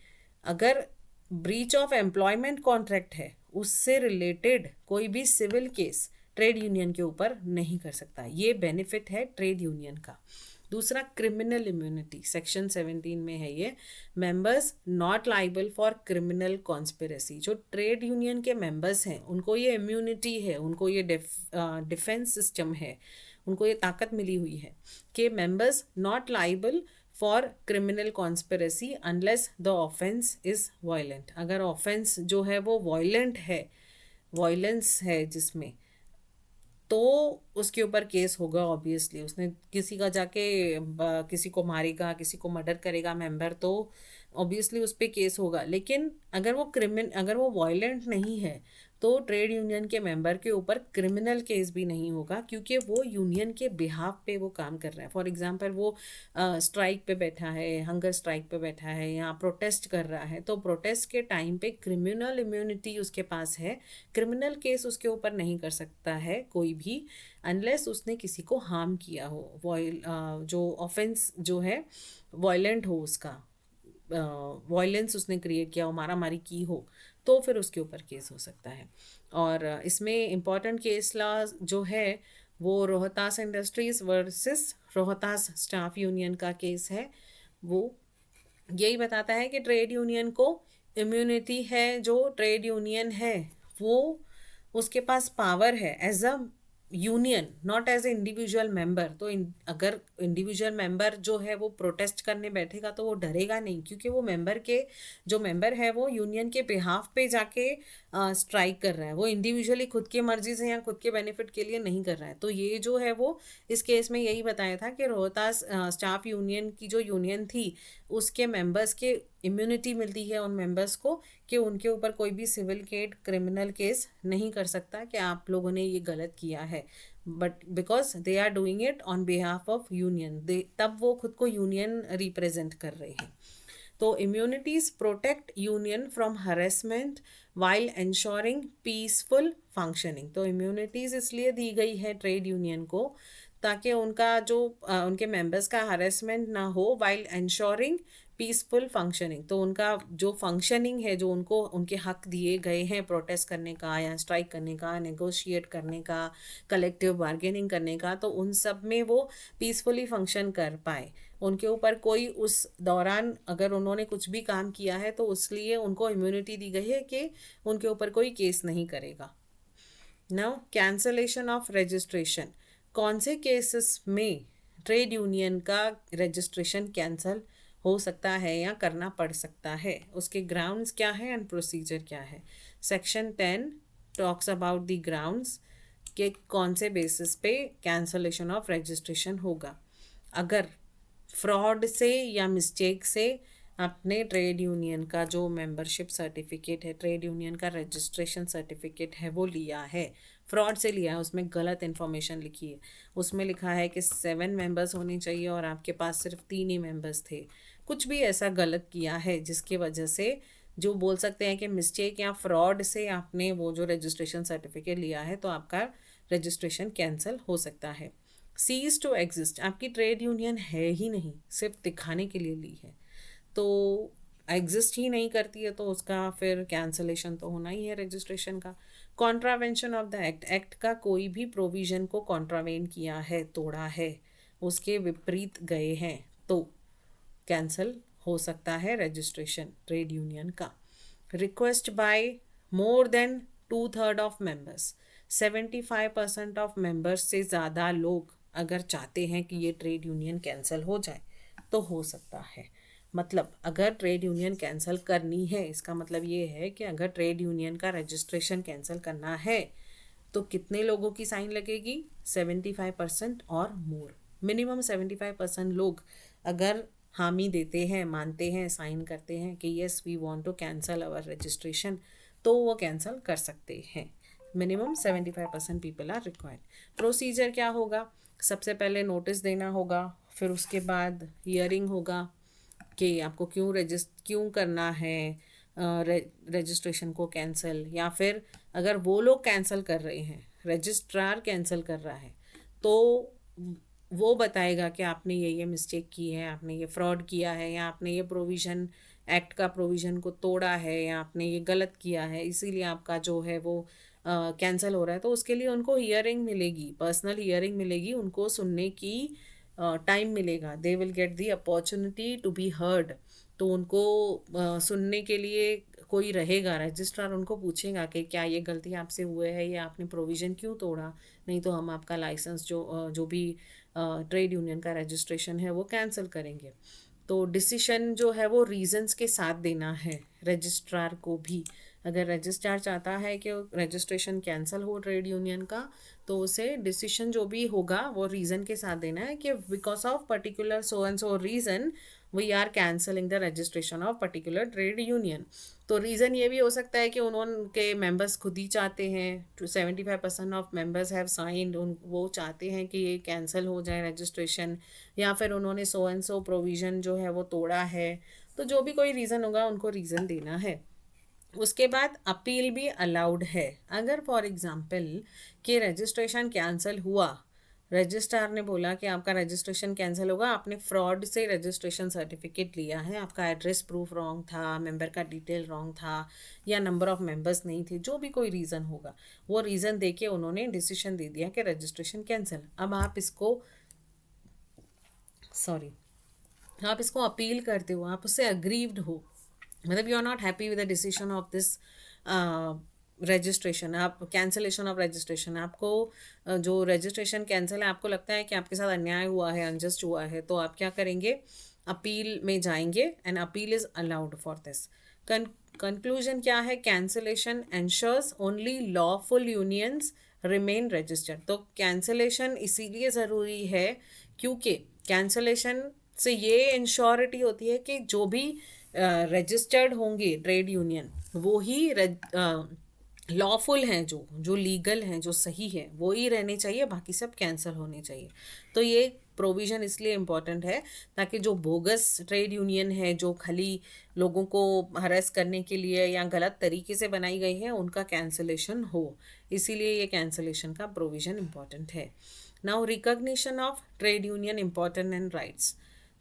अगर ब्रीच ऑफ एम्प्लॉयमेंट कॉन्ट्रैक्ट है, उससे रिलेटेड कोई भी सिविल केस ट्रेड यूनियन के ऊपर नहीं कर सकता। ये बेनिफिट है ट्रेड यूनियन का। दूसरा, क्रिमिनल इम्यूनिटी, सेक्शन 17 में है ये। Members not liable for criminal conspiracy. जो ट्रेड यूनियन के मेंबर्स हैं उनको ये इम्यूनिटी है, उनको ये डिफेंस सिस्टम है, उनको ये ताकत मिली हुई है कि members not liable for criminal conspiracy unless the offence is violent. अगर ऑफेंस जो है वो वायलेंट है, वायलेंस है जिसमें, तो उसके ऊपर केस होगा। ऑब्वियसली उसने किसी का जाके किसी को मारेगा, किसी को मर्डर करेगा मेंबर, तो ऑब्वियसली उस पर केस होगा। लेकिन अगर वो वायलेंट नहीं है तो ट्रेड यूनियन के मेंबर के ऊपर क्रिमिनल केस भी नहीं होगा, क्योंकि वो यूनियन के बिहाफ पे वो काम कर रहा है। फॉर एग्जांपल वो स्ट्राइक पे बैठा है, हंगर स्ट्राइक पे बैठा है या प्रोटेस्ट कर रहा है, तो प्रोटेस्ट के टाइम पे क्रिमिनल इम्यूनिटी उसके पास है। क्रिमिनल केस उसके ऊपर नहीं कर सकता है कोई भी, अनलेस उसने किसी को हार्म किया हो, जो ऑफेंस जो है वायलेंट हो, उसका वायलेंस उसने क्रिएट किया हो, मारा मारी की हो, तो फिर उसके ऊपर केस हो सकता है। और इसमें इम्पॉर्टेंट केस लॉ जो है वो Rohtas industries versus Rohtas staff union का केस है। वो यही बताता है कि ट्रेड यूनियन को इम्यूनिटी है। जो ट्रेड यूनियन है वो, उसके पास पावर है as a union, not as a individual member. तो अगर इंडिविजुअल मेंबर जो है वो प्रोटेस्ट करने बैठेगा तो वो डरेगा नहीं, क्योंकि वो जो मेंबर है वो यूनियन के बिहाफ पे जाके स्ट्राइक कर रहा है, वो इंडिविजुअली खुद की मर्जी से या खुद के बेनिफिट के लिए नहीं कर रहा है। तो ये जो है वो इस केस में यही बताया था कि रोहतास स्टाफ यूनियन की जो यूनियन थी उसके मेंबर्स के इम्यूनिटी मिलती है उन मेंबर्स को कि उनके ऊपर कोई भी सिविल केस क्रिमिनल केस नहीं कर सकता कि आप लोगों ने ये गलत किया है, but because they are doing it on behalf of union, they तब वो खुद को यूनियन रिप्रेजेंट कर रहे हैं। तो immunities protect union from harassment while ensuring peaceful functioning. तो इम्यूनिटीज इसलिए दी गई है ट्रेड यूनियन को ताकि उनका जो उनके मेंबर्स का हरेसमेंट ना हो वाइल ensuring पीसफुल फंक्शनिंग। तो उनका जो फंक्शनिंग है, जो उनको उनके हक दिए गए हैं प्रोटेस्ट करने का या स्ट्राइक करने का, नेगोशिएट करने का, कलेक्टिव बार्गेनिंग करने का, तो उन सब में वो पीसफुली फंक्शन कर पाए। उनके ऊपर कोई उस दौरान अगर उन्होंने कुछ भी काम किया है तो उसलिए उनको इम्यूनिटी दी गई है कि उनके ऊपर कोई केस नहीं करेगा। नाउ कैंसलेशन ऑफ रजिस्ट्रेशन, कौन से केसेस में ट्रेड यूनियन का रजिस्ट्रेशन कैंसल हो सकता है या करना पड़ सकता है, उसके ग्राउंड्स क्या है एंड प्रोसीजर क्या है। Section 10 talks about the grounds कि कौन से बेसिस पे कैंसलेशन ऑफ रजिस्ट्रेशन होगा। अगर फ्रॉड से या मिस्टेक से आपने ट्रेड यूनियन का जो मेंबरशिप सर्टिफिकेट है, ट्रेड यूनियन का रजिस्ट्रेशन सर्टिफिकेट है, वो लिया है, फ्रॉड से लिया है, उसमें गलत इन्फॉर्मेशन लिखी है, उसमें लिखा है कि 7 मेंबर्स होने चाहिए और आपके पास सिर्फ 3 ही मेंबर्स थे, कुछ भी ऐसा गलत किया है जिसकी वजह से जो बोल सकते हैं कि मिस्टेक या फ्रॉड से आपने वो जो रजिस्ट्रेशन सर्टिफिकेट लिया है, तो आपका रजिस्ट्रेशन कैंसिल हो सकता है। सीज टू एग्जिस्ट, आपकी ट्रेड यूनियन है ही नहीं, सिर्फ दिखाने के लिए ली है, तो एग्जिस्ट ही नहीं करती है, तो उसका फिर कैंसलेशन तो होना ही है रजिस्ट्रेशन का। Contravention of the act, act का कोई भी प्रोविजन को कॉन्ट्रावेन किया है, तोड़ा है, उसके विपरीत गए हैं, तो कैंसल हो सकता है रजिस्ट्रेशन ट्रेड यूनियन का। Request bye more than 2/3 of members, 75% of members से ज़्यादा लोग अगर चाहते हैं कि ये ट्रेड यूनियन कैंसिल हो जाए तो हो सकता है। मतलब अगर ट्रेड यूनियन कैंसिल करनी है, इसका मतलब ये है कि अगर ट्रेड यूनियन का रजिस्ट्रेशन कैंसिल करना है तो कितने लोगों की साइन लगेगी, 75% और मोर, मिनिमम 75% लोग अगर हामी देते हैं, मानते हैं, साइन करते हैं कि yes we want to cancel our registration, तो वो कैंसिल कर सकते हैं। Minimum 75% people are required. Procedure क्या होगा, सबसे पहले नोटिस देना होगा, फिर उसके बाद हियरिंग होगा कि आपको क्यों करना है रजिस्ट्रेशन को कैंसिल, या फिर अगर वो लोग कैंसिल कर रहे हैं, रजिस्ट्रार कैंसिल कर रहा है, तो वो बताएगा कि आपने ये मिस्टेक की है, आपने ये फ्रॉड किया है, या आपने ये प्रोविज़न एक्ट का प्रोविज़न को तोड़ा है, या आपने ये गलत किया है, इसीलिए आपका जो है वो कैंसिल हो रहा है। तो उसके लिए उनको हियरिंग मिलेगी, पर्सनल हियरिंग मिलेगी, उनको सुनने की टाइम मिलेगा, they will get the opportunity to be heard. तो उनको सुनने के लिए कोई रहेगा, रजिस्ट्रार उनको पूछेगा कि क्या ये गलती आपसे हुए है या आपने प्रोविज़न क्यों तोड़ा, नहीं तो हम आपका लाइसेंस जो भी ट्रेड यूनियन का रजिस्ट्रेशन है वो कैंसिल करेंगे। तो डिसीशन जो है वो रीजंस के साथ देना है रजिस्ट्रार को भी। अगर रजिस्ट्रार चाहता है कि रजिस्ट्रेशन कैंसिल हो ट्रेड यूनियन का, तो उसे डिसीशन जो भी होगा वो रीज़न के साथ देना है कि because of particular so and so reason we are cancelling the registration of particular trade union. तो रीज़न ये भी हो सकता है कि उनके मेंबर्स खुद ही चाहते हैं, 75% ऑफ मेंबर्स हैव साइंड, वो चाहते हैं कि ये कैंसिल हो जाए रजिस्ट्रेशन, या फिर उन्होंने सो एंड सो प्रोविज़न जो है वो तोड़ा है। तो जो भी कोई रीज़न होगा उनको रीज़न देना है। उसके बाद अपील भी अलाउड है। अगर फॉर एग्ज़ाम्पल कि रजिस्ट्रेशन कैंसिल हुआ, रजिस्ट्रार ने बोला कि आपका रजिस्ट्रेशन कैंसिल होगा, आपने फ्रॉड से रजिस्ट्रेशन सर्टिफिकेट लिया है, आपका एड्रेस प्रूफ रॉन्ग था, मेंबर का डिटेल रॉन्ग था, या नंबर ऑफ मेंबर्स नहीं थे, जो भी कोई रीज़न होगा, वो रीज़न दे के उन्होंने डिसीजन दे दिया कि रजिस्ट्रेशन कैंसिल। अब आप इसको अपील करते हो, आप उससे अग्रीव्ड हो, मतलब you are not happy with the decision of this registration, आप कैंसिलेशन ऑफ रजिस्ट्रेशन, आपको जो रजिस्ट्रेशन कैंसिल है आपको लगता है कि आपके साथ अन्याय हुआ है, अनजस्ट हुआ है, तो आप क्या करेंगे, अपील में जाएंगे, and appeal is allowed for this. Conclusion क्या है, cancellation ensures only lawful unions remain registered. तो कैंसलेशन इसीलिए ज़रूरी है क्योंकि कैंसलेशन से ये इंश्योरिटी होती है कि जो भी रजिस्टर्ड होंगे ट्रेड यूनियन वो ही लॉफुल हैं, जो जो लीगल हैं, जो सही है वो ही रहने चाहिए, बाकी सब कैंसिल होने चाहिए। तो ये प्रोविज़न इसलिए इम्पॉर्टेंट है ताकि जो बोगस ट्रेड यूनियन है, जो खाली लोगों को हरेस करने के लिए या गलत तरीके से बनाई गई है, उनका कैंसलेशन हो। इसीलिए ये कैंसलेशन का प्रोविज़न इम्पॉर्टेंट है। Now recognition of trade union important and rights.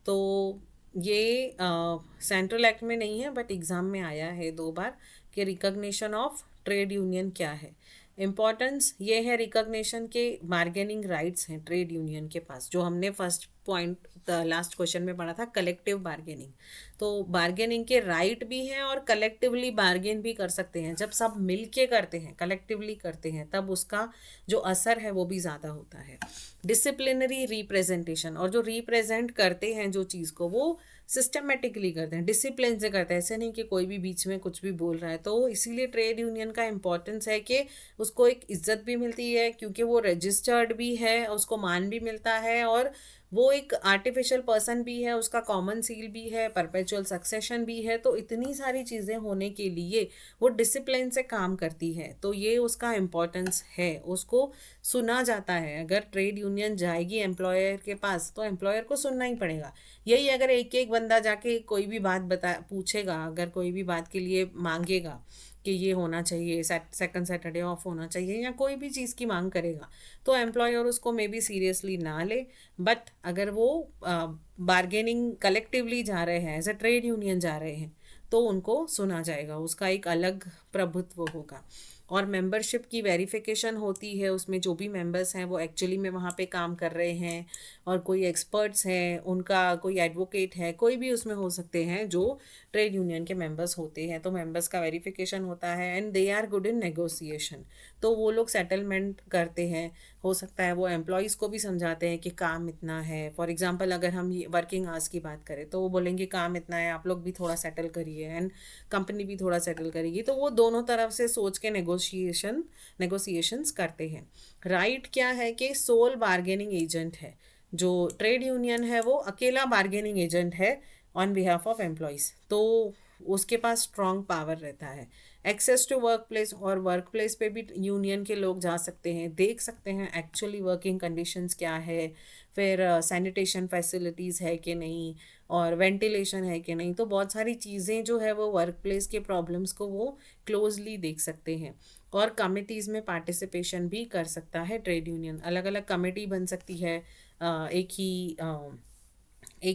तो ये सेंट्रल एक्ट में नहीं है बट एग्ज़ाम में आया है 2 बार कि रिकॉग्निशन ऑफ ट्रेड यूनियन क्या है। इम्पॉर्टेंस ये है रिकॉग्निशन के बार्गेनिंग राइट्स हैं ट्रेड यूनियन के पास, जो हमने फर्स्ट पॉइंट लास्ट क्वेश्चन में पढ़ा था, कलेक्टिव बार्गेनिंग। तो बार्गेनिंग के राइट भी हैं और कलेक्टिवली बार्गेन भी कर सकते हैं। जब सब मिल के करते हैं, कलेक्टिवली करते हैं, तब उसका जो असर है वो भी ज़्यादा होता है। डिसिप्लिनरी रिप्रेजेंटेशन, और जो रिप्रेजेंट करते हैं जो चीज़ को, वो सिस्टमेटिकली करते हैं, डिसिप्लिन से करते हैं, ऐसे नहीं कि कोई भी बीच में कुछ भी बोल रहा है। तो इसीलिए ट्रेड यूनियन का इम्पोर्टेंस है कि उसको एक इज्जत भी मिलती है क्योंकि वो रजिस्टर्ड भी है, उसको मान भी मिलता है, और वो एक आर्टिफिशियल पर्सन भी है, उसका कॉमन सील भी है, परपेचुअल सक्सेशन भी है। तो इतनी सारी चीज़ें होने के लिए वो डिसिप्लिन से काम करती है। तो ये उसका इम्पोर्टेंस है, उसको सुना जाता है। अगर ट्रेड यूनियन जाएगी एम्प्लॉयर के पास तो एम्प्लॉयर को सुनना ही पड़ेगा। यही अगर एक एक बंदा जाके कोई भी बात पूछेगा, अगर कोई भी बात के लिए मांगेगा कि ये होना चाहिए, सेकंड सैटरडे ऑफ होना चाहिए, या कोई भी चीज़ की मांग करेगा, तो एम्प्लॉयर उसको मे बी सीरियसली ना ले। बट अगर वो बार्गेनिंग कलेक्टिवली जा रहे हैं, एज अ ट्रेड यूनियन जा रहे हैं, तो उनको सुना जाएगा, उसका एक अलग प्रभुत्व होगा। और मेंबरशिप की वेरिफिकेशन होती है, उसमें जो भी मेंबर्स हैं वो एक्चुअली में वहाँ पे काम कर रहे हैं, और कोई एक्सपर्ट्स हैं उनका, कोई एडवोकेट है, कोई भी उसमें हो सकते हैं जो ट्रेड यूनियन के मेंबर्स होते हैं। तो मेंबर्स का वेरिफिकेशन होता है and they are good in negotiation. तो वो लोग सेटलमेंट करते हैं। हो सकता है वो एम्प्लॉयज़ को भी समझाते हैं कि काम इतना है। फॉर एग्जांपल अगर हम वर्किंग आवर्स की बात करें तो वो बोलेंगे काम इतना है, आप लोग भी थोड़ा सेटल करिए, एंड कंपनी भी थोड़ा सेटल करेगी। तो वो दोनों तरफ से सोच के नेगोशिएशंस करते हैं। राइट क्या है कि सोल बार्गेनिंग एजेंट है। जो ट्रेड यूनियन है वो अकेला बार्गेनिंग एजेंट है ऑन बिहाफ ऑफ एम्प्लॉयज़, तो उसके पास स्ट्रॉन्ग पावर रहता है। एक्सेस टू वर्क प्लेस, और वर्क प्लेस पे भी यूनियन के लोग जा सकते हैं, देख सकते हैं एक्चुअली वर्किंग कंडीशंस क्या है, फिर सैनिटेशन फैसिलिटीज़ है कि नहीं, और वेंटिलेशन है कि नहीं। तो बहुत सारी चीज़ें जो है वो वर्क प्लेस के प्रॉब्लम्स को वो क्लोजली देख सकते हैं। और कमिटीज़ में पार्टिसिपेशन भी कर सकता है ट्रेड यूनियन। अलग अलग कमेटी बन सकती है एक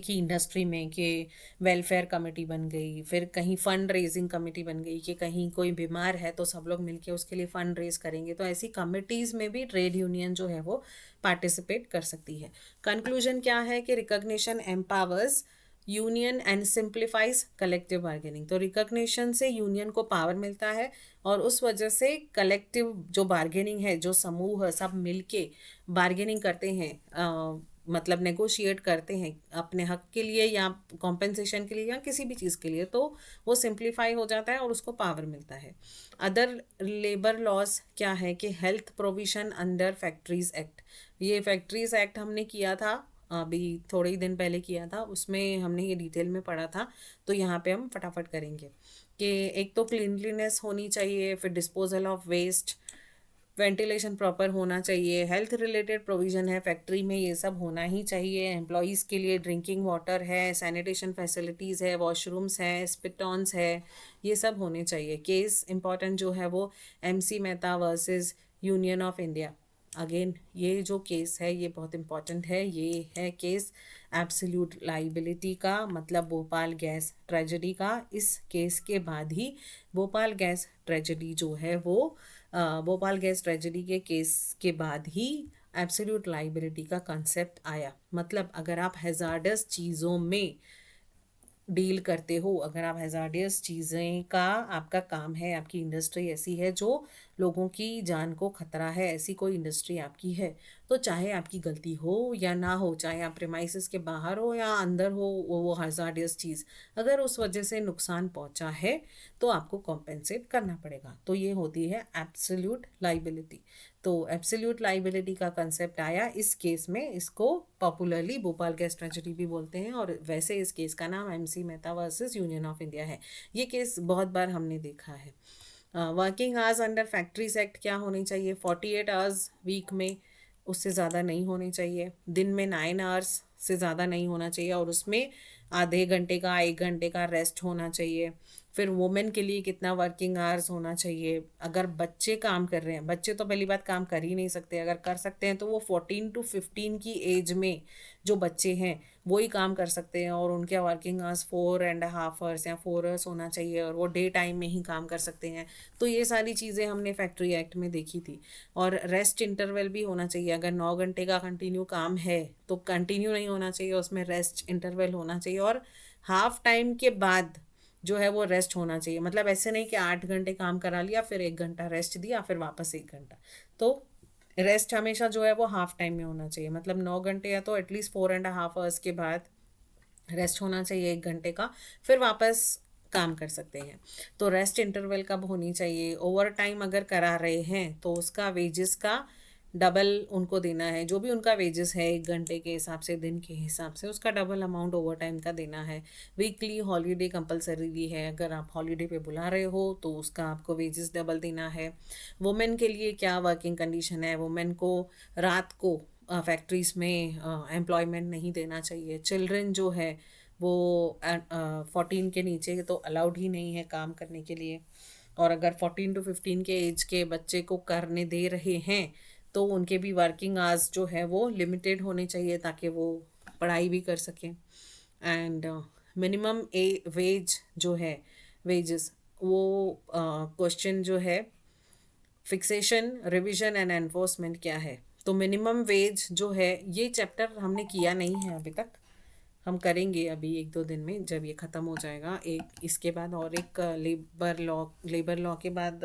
ही इंडस्ट्री में, कि वेलफेयर कमेटी बन गई, फिर कहीं फ़ंड रेजिंग कमेटी बन गई कि कहीं कोई बीमार है तो सब लोग मिलके उसके लिए फ़ंड रेज करेंगे। तो ऐसी कमिटीज़ में भी ट्रेड यूनियन जो है वो पार्टिसिपेट कर सकती है। कंक्लूजन क्या है कि recognition empowers union and simplifies collective bargaining. तो रिकॉग्निशन से यूनियन को पावर मिलता है, और उस वजह से कलेक्टिव जो बार्गेनिंग है, जो समूह सब मिलके बार्गेनिंग करते हैं, मतलब नेगोशिएट करते हैं अपने हक के लिए या कॉम्पेंसेशन के लिए या किसी भी चीज़ के लिए, तो वो सिंप्लीफाई हो जाता है और उसको पावर मिलता है। अदर लेबर लॉज क्या है कि health provision under factories act. ये फैक्ट्रीज एक्ट हमने किया था, अभी थोड़े ही दिन पहले किया था, उसमें हमने ये डिटेल में पढ़ा था। तो यहाँ पे हम फटाफट करेंगे कि एक तो क्लीनलीनेस होनी चाहिए, फिर disposal of waste, ventilation proper होना चाहिए, हेल्थ रिलेटेड प्रोविज़न है फैक्ट्री में, ये सब होना ही चाहिए। एम्प्लॉयज़ के लिए ड्रिंकिंग वाटर है, सैनिटेशन फैसिलिटीज़ है, वॉशरूम्स है, स्पिटॉन्स है, ये सब होने चाहिए। केस इंपॉर्टेंट जो है वो MC Mehta versus union of India. Again ये जो केस है ये बहुत इंपॉर्टेंट है। ये है केस एब्सोल्यूट लाइबिलिटी का, मतलब भोपाल गैस ट्रेजेडी का। इस केस के बाद ही भोपाल गैस ट्रेजेडी जो है वो भोपाल गैस ट्रेजेडी के केस के बाद ही एब्सोल्यूट लाइबिलिटी का कंसेप्ट आया। मतलब अगर आप हैज़ार्डस चीज़ों में डील करते हो, अगर आप हैज़ार्डियस चीज़ें का आपका काम है, आपकी इंडस्ट्री ऐसी है जो लोगों की जान को खतरा है, ऐसी कोई इंडस्ट्री आपकी है, तो चाहे आपकी गलती हो या ना हो, चाहे आप प्रेमाइसिस के बाहर हो या अंदर हो, वो हज़ार्डियस चीज़, अगर उस वजह से नुकसान पहुंचा है तो आपको कॉम्पेंसेट करना पड़ेगा। तो ये होती है एब्सोल्यूट लाइबिलिटी। तो एब्सोल्यूट लाइबिलिटी का कंसेप्ट आया इस केस में, इसको पॉपुलरली भोपाल गैस ट्रेजेडी भी बोलते हैं, और वैसे इस केस का नाम MC Mehta versus union of India है। ये केस बहुत बार हमने देखा है। Working hours under factories act क्या होनी चाहिए? 48 आवर्स वीक में, उससे ज़्यादा नहीं होने चाहिए। दिन में 9 आवर्स से ज़्यादा नहीं होना चाहिए, और उसमें आधे घंटे का 1 घंटे का रेस्ट होना चाहिए। फिर वुमेन के लिए कितना वर्किंग आवर्स होना चाहिए? अगर बच्चे काम कर रहे हैं, बच्चे तो पहली बात काम कर ही नहीं सकते, अगर कर सकते हैं तो वो 14 to 15 की एज में जो बच्चे हैं वो ही काम कर सकते हैं, और उनके वर्किंग आवर्स 4.5 आवर्स या 4 आवर्स होना चाहिए, और वो डे टाइम में ही काम कर सकते हैं। तो ये सारी चीज़ें हमने फैक्ट्री एक्ट में देखी थी। और रेस्ट इंटरवल भी होना चाहिए। अगर 9 घंटे का कंटिन्यू काम है तो कंटिन्यू नहीं होना चाहिए, उसमें रेस्ट इंटरवल होना चाहिए, और हाफ टाइम के बाद जो है वो रेस्ट होना चाहिए। मतलब ऐसे नहीं कि 8 घंटे काम करा लिया फिर 1 घंटा रेस्ट दिया फिर वापस 1 घंटा। तो रेस्ट हमेशा जो है वो हाफ टाइम में होना चाहिए। मतलब 9 घंटे या तो एटलीस्ट 4.5 आवर्स के बाद रेस्ट होना चाहिए 1 घंटे का, फिर वापस काम कर सकते हैं। तो रेस्ट इंटरवल कब होनी चाहिए? ओवर टाइम अगर करा रहे हैं तो उसका वेजेस का डबल उनको देना है। जो भी उनका वेजेस है 1 घंटे के हिसाब से, दिन के हिसाब से, उसका डबल अमाउंट ओवर टाइम का देना है। वीकली हॉलीडे कंपलसरीली है, अगर आप हॉलीडे पे बुला रहे हो तो उसका आपको वेजेस डबल देना है। वुमेन के लिए क्या वर्किंग कंडीशन है? वुमेन को रात को फैक्ट्रीज़ में एम्प्लॉयमेंट नहीं देना चाहिए। चिल्ड्रन जो है वो 14 के नीचे तो अलाउड ही नहीं है काम करने के लिए। और अगर 14 to 15 के एज के बच्चे को करने दे रहे हैं तो उनके भी वर्किंग आवर्स जो है वो लिमिटेड होने चाहिए, ताकि वो पढ़ाई भी कर सकें। एंड मिनिमम ए वेज जो है, वेजेस, वो क्वेश्चन जो है फिक्सेशन, रिवीजन एंड एनफोर्समेंट क्या है। तो मिनिमम वेज जो है, ये चैप्टर हमने किया नहीं है अभी तक, हम करेंगे अभी 1-2 दिन में जब ये ख़त्म हो जाएगा। एक इसके बाद और एक लेबर लॉ के बाद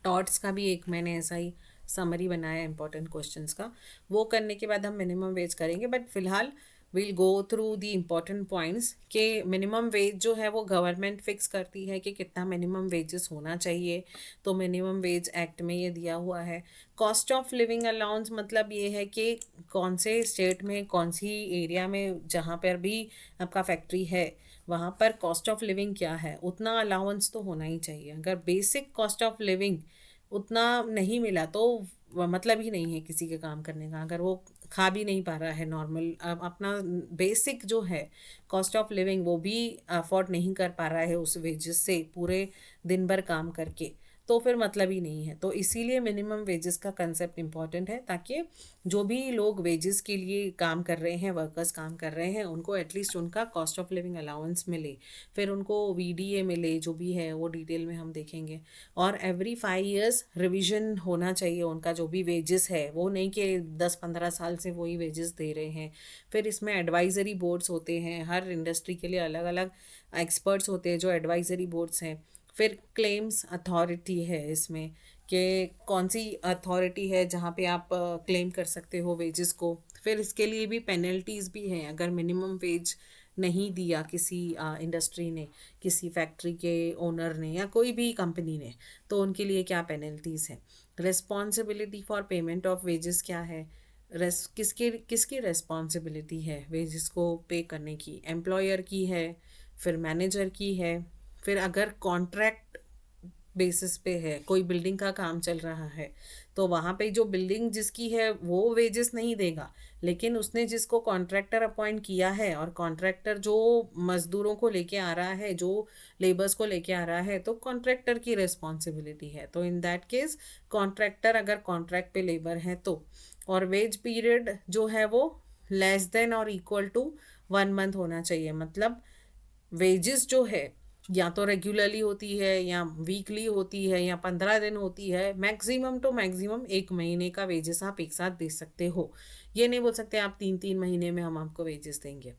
टॉर्ट्स का भी एक मैंने ऐसा ही समरी बनाया इंपॉर्टेंट क्वेश्चंस का, वो करने के बाद हम मिनिमम वेज करेंगे। बट फिलहाल will go through the important points कि मिनिमम वेज जो है वो गवर्नमेंट फिक्स करती है कि कितना मिनिमम वेजेस होना चाहिए। तो मिनिमम वेज एक्ट में ये दिया हुआ है। कॉस्ट ऑफ लिविंग अलाउंस मतलब ये है कि कौन से स्टेट में, कौन सी एरिया में, जहाँ पर भी आपका फैक्ट्री है वहाँ पर कॉस्ट ऑफ लिविंग क्या है, उतना अलाउंस तो होना ही चाहिए। अगर बेसिक कॉस्ट ऑफ लिविंग उतना नहीं मिला तो मतलब ही नहीं है किसी के काम करने का। अगर वो खा भी नहीं पा रहा है नॉर्मल अपना बेसिक जो है कॉस्ट ऑफ लिविंग, वो भी अफोर्ड नहीं कर पा रहा है उस वेजेस से पूरे दिन भर काम करके, तो फिर मतलब ही नहीं है। तो इसीलिए मिनिमम वेजेस का कंसेप्ट इम्पॉर्टेंट है, ताकि जो भी लोग वेजेस के लिए काम कर रहे हैं, वर्कर्स काम कर रहे हैं, उनको एटलीस्ट उनका कॉस्ट ऑफ लिविंग अलाउंस मिले, फिर उनको VDA मिले, जो भी है वो डिटेल में हम देखेंगे। और एवरी 5 years रिविजन होना चाहिए उनका जो भी वेजेस है, वो नहीं कि 10-15 साल से वही वेजेस दे रहे हैं। फिर इसमें एडवाइजरी बोर्ड्स होते हैं, हर इंडस्ट्री के लिए अलग अलग एक्सपर्ट्स होते हैं जो एडवाइजरी बोर्ड्स हैं। फिर क्लेम्स अथॉरिटी है इसमें, कि कौन सी अथॉरिटी है जहाँ पे आप क्लेम कर सकते हो वेजेस को। फिर इसके लिए भी पेनल्टीज़ भी हैं, अगर मिनिमम वेज नहीं दिया किसी इंडस्ट्री ने, किसी फैक्ट्री के ओनर ने या कोई भी कंपनी ने, तो उनके लिए क्या पेनल्टीज़ हैं। Responsibility for payment of wages क्या है? किसकी किसकी रिस्पॉन्सिबिलिटी है वेजेस को पे करने की? एम्प्लॉयर की है, फिर मैनेजर की है। फिर अगर कॉन्ट्रैक्ट बेसिस पे है, कोई बिल्डिंग का काम चल रहा है, तो वहाँ पे जो बिल्डिंग जिसकी है वो वेजेस नहीं देगा, लेकिन उसने जिसको कॉन्ट्रैक्टर अपॉइंट किया है, और कॉन्ट्रैक्टर जो मजदूरों को लेके आ रहा है, जो लेबर्स को लेके आ रहा है, तो कॉन्ट्रैक्टर की रिस्पॉन्सिबिलिटी है। तो इन दैट केस कॉन्ट्रैक्टर अगर कॉन्ट्रैक्ट पे लेबर है तो, और वेज पीरियड जो है वो लेस देन और इक्वल टू 1 month होना चाहिए। मतलब वेजेस जो है या तो रेगुलरली होती है या वीकली होती है या 15 दिन होती है, मैक्सिमम टू मैक्सिमम 1 महीने का वेजेस आप एक साथ दे सकते हो। ये नहीं बोल सकते आप 3-3 महीने में हम आपको वेजेस देंगे।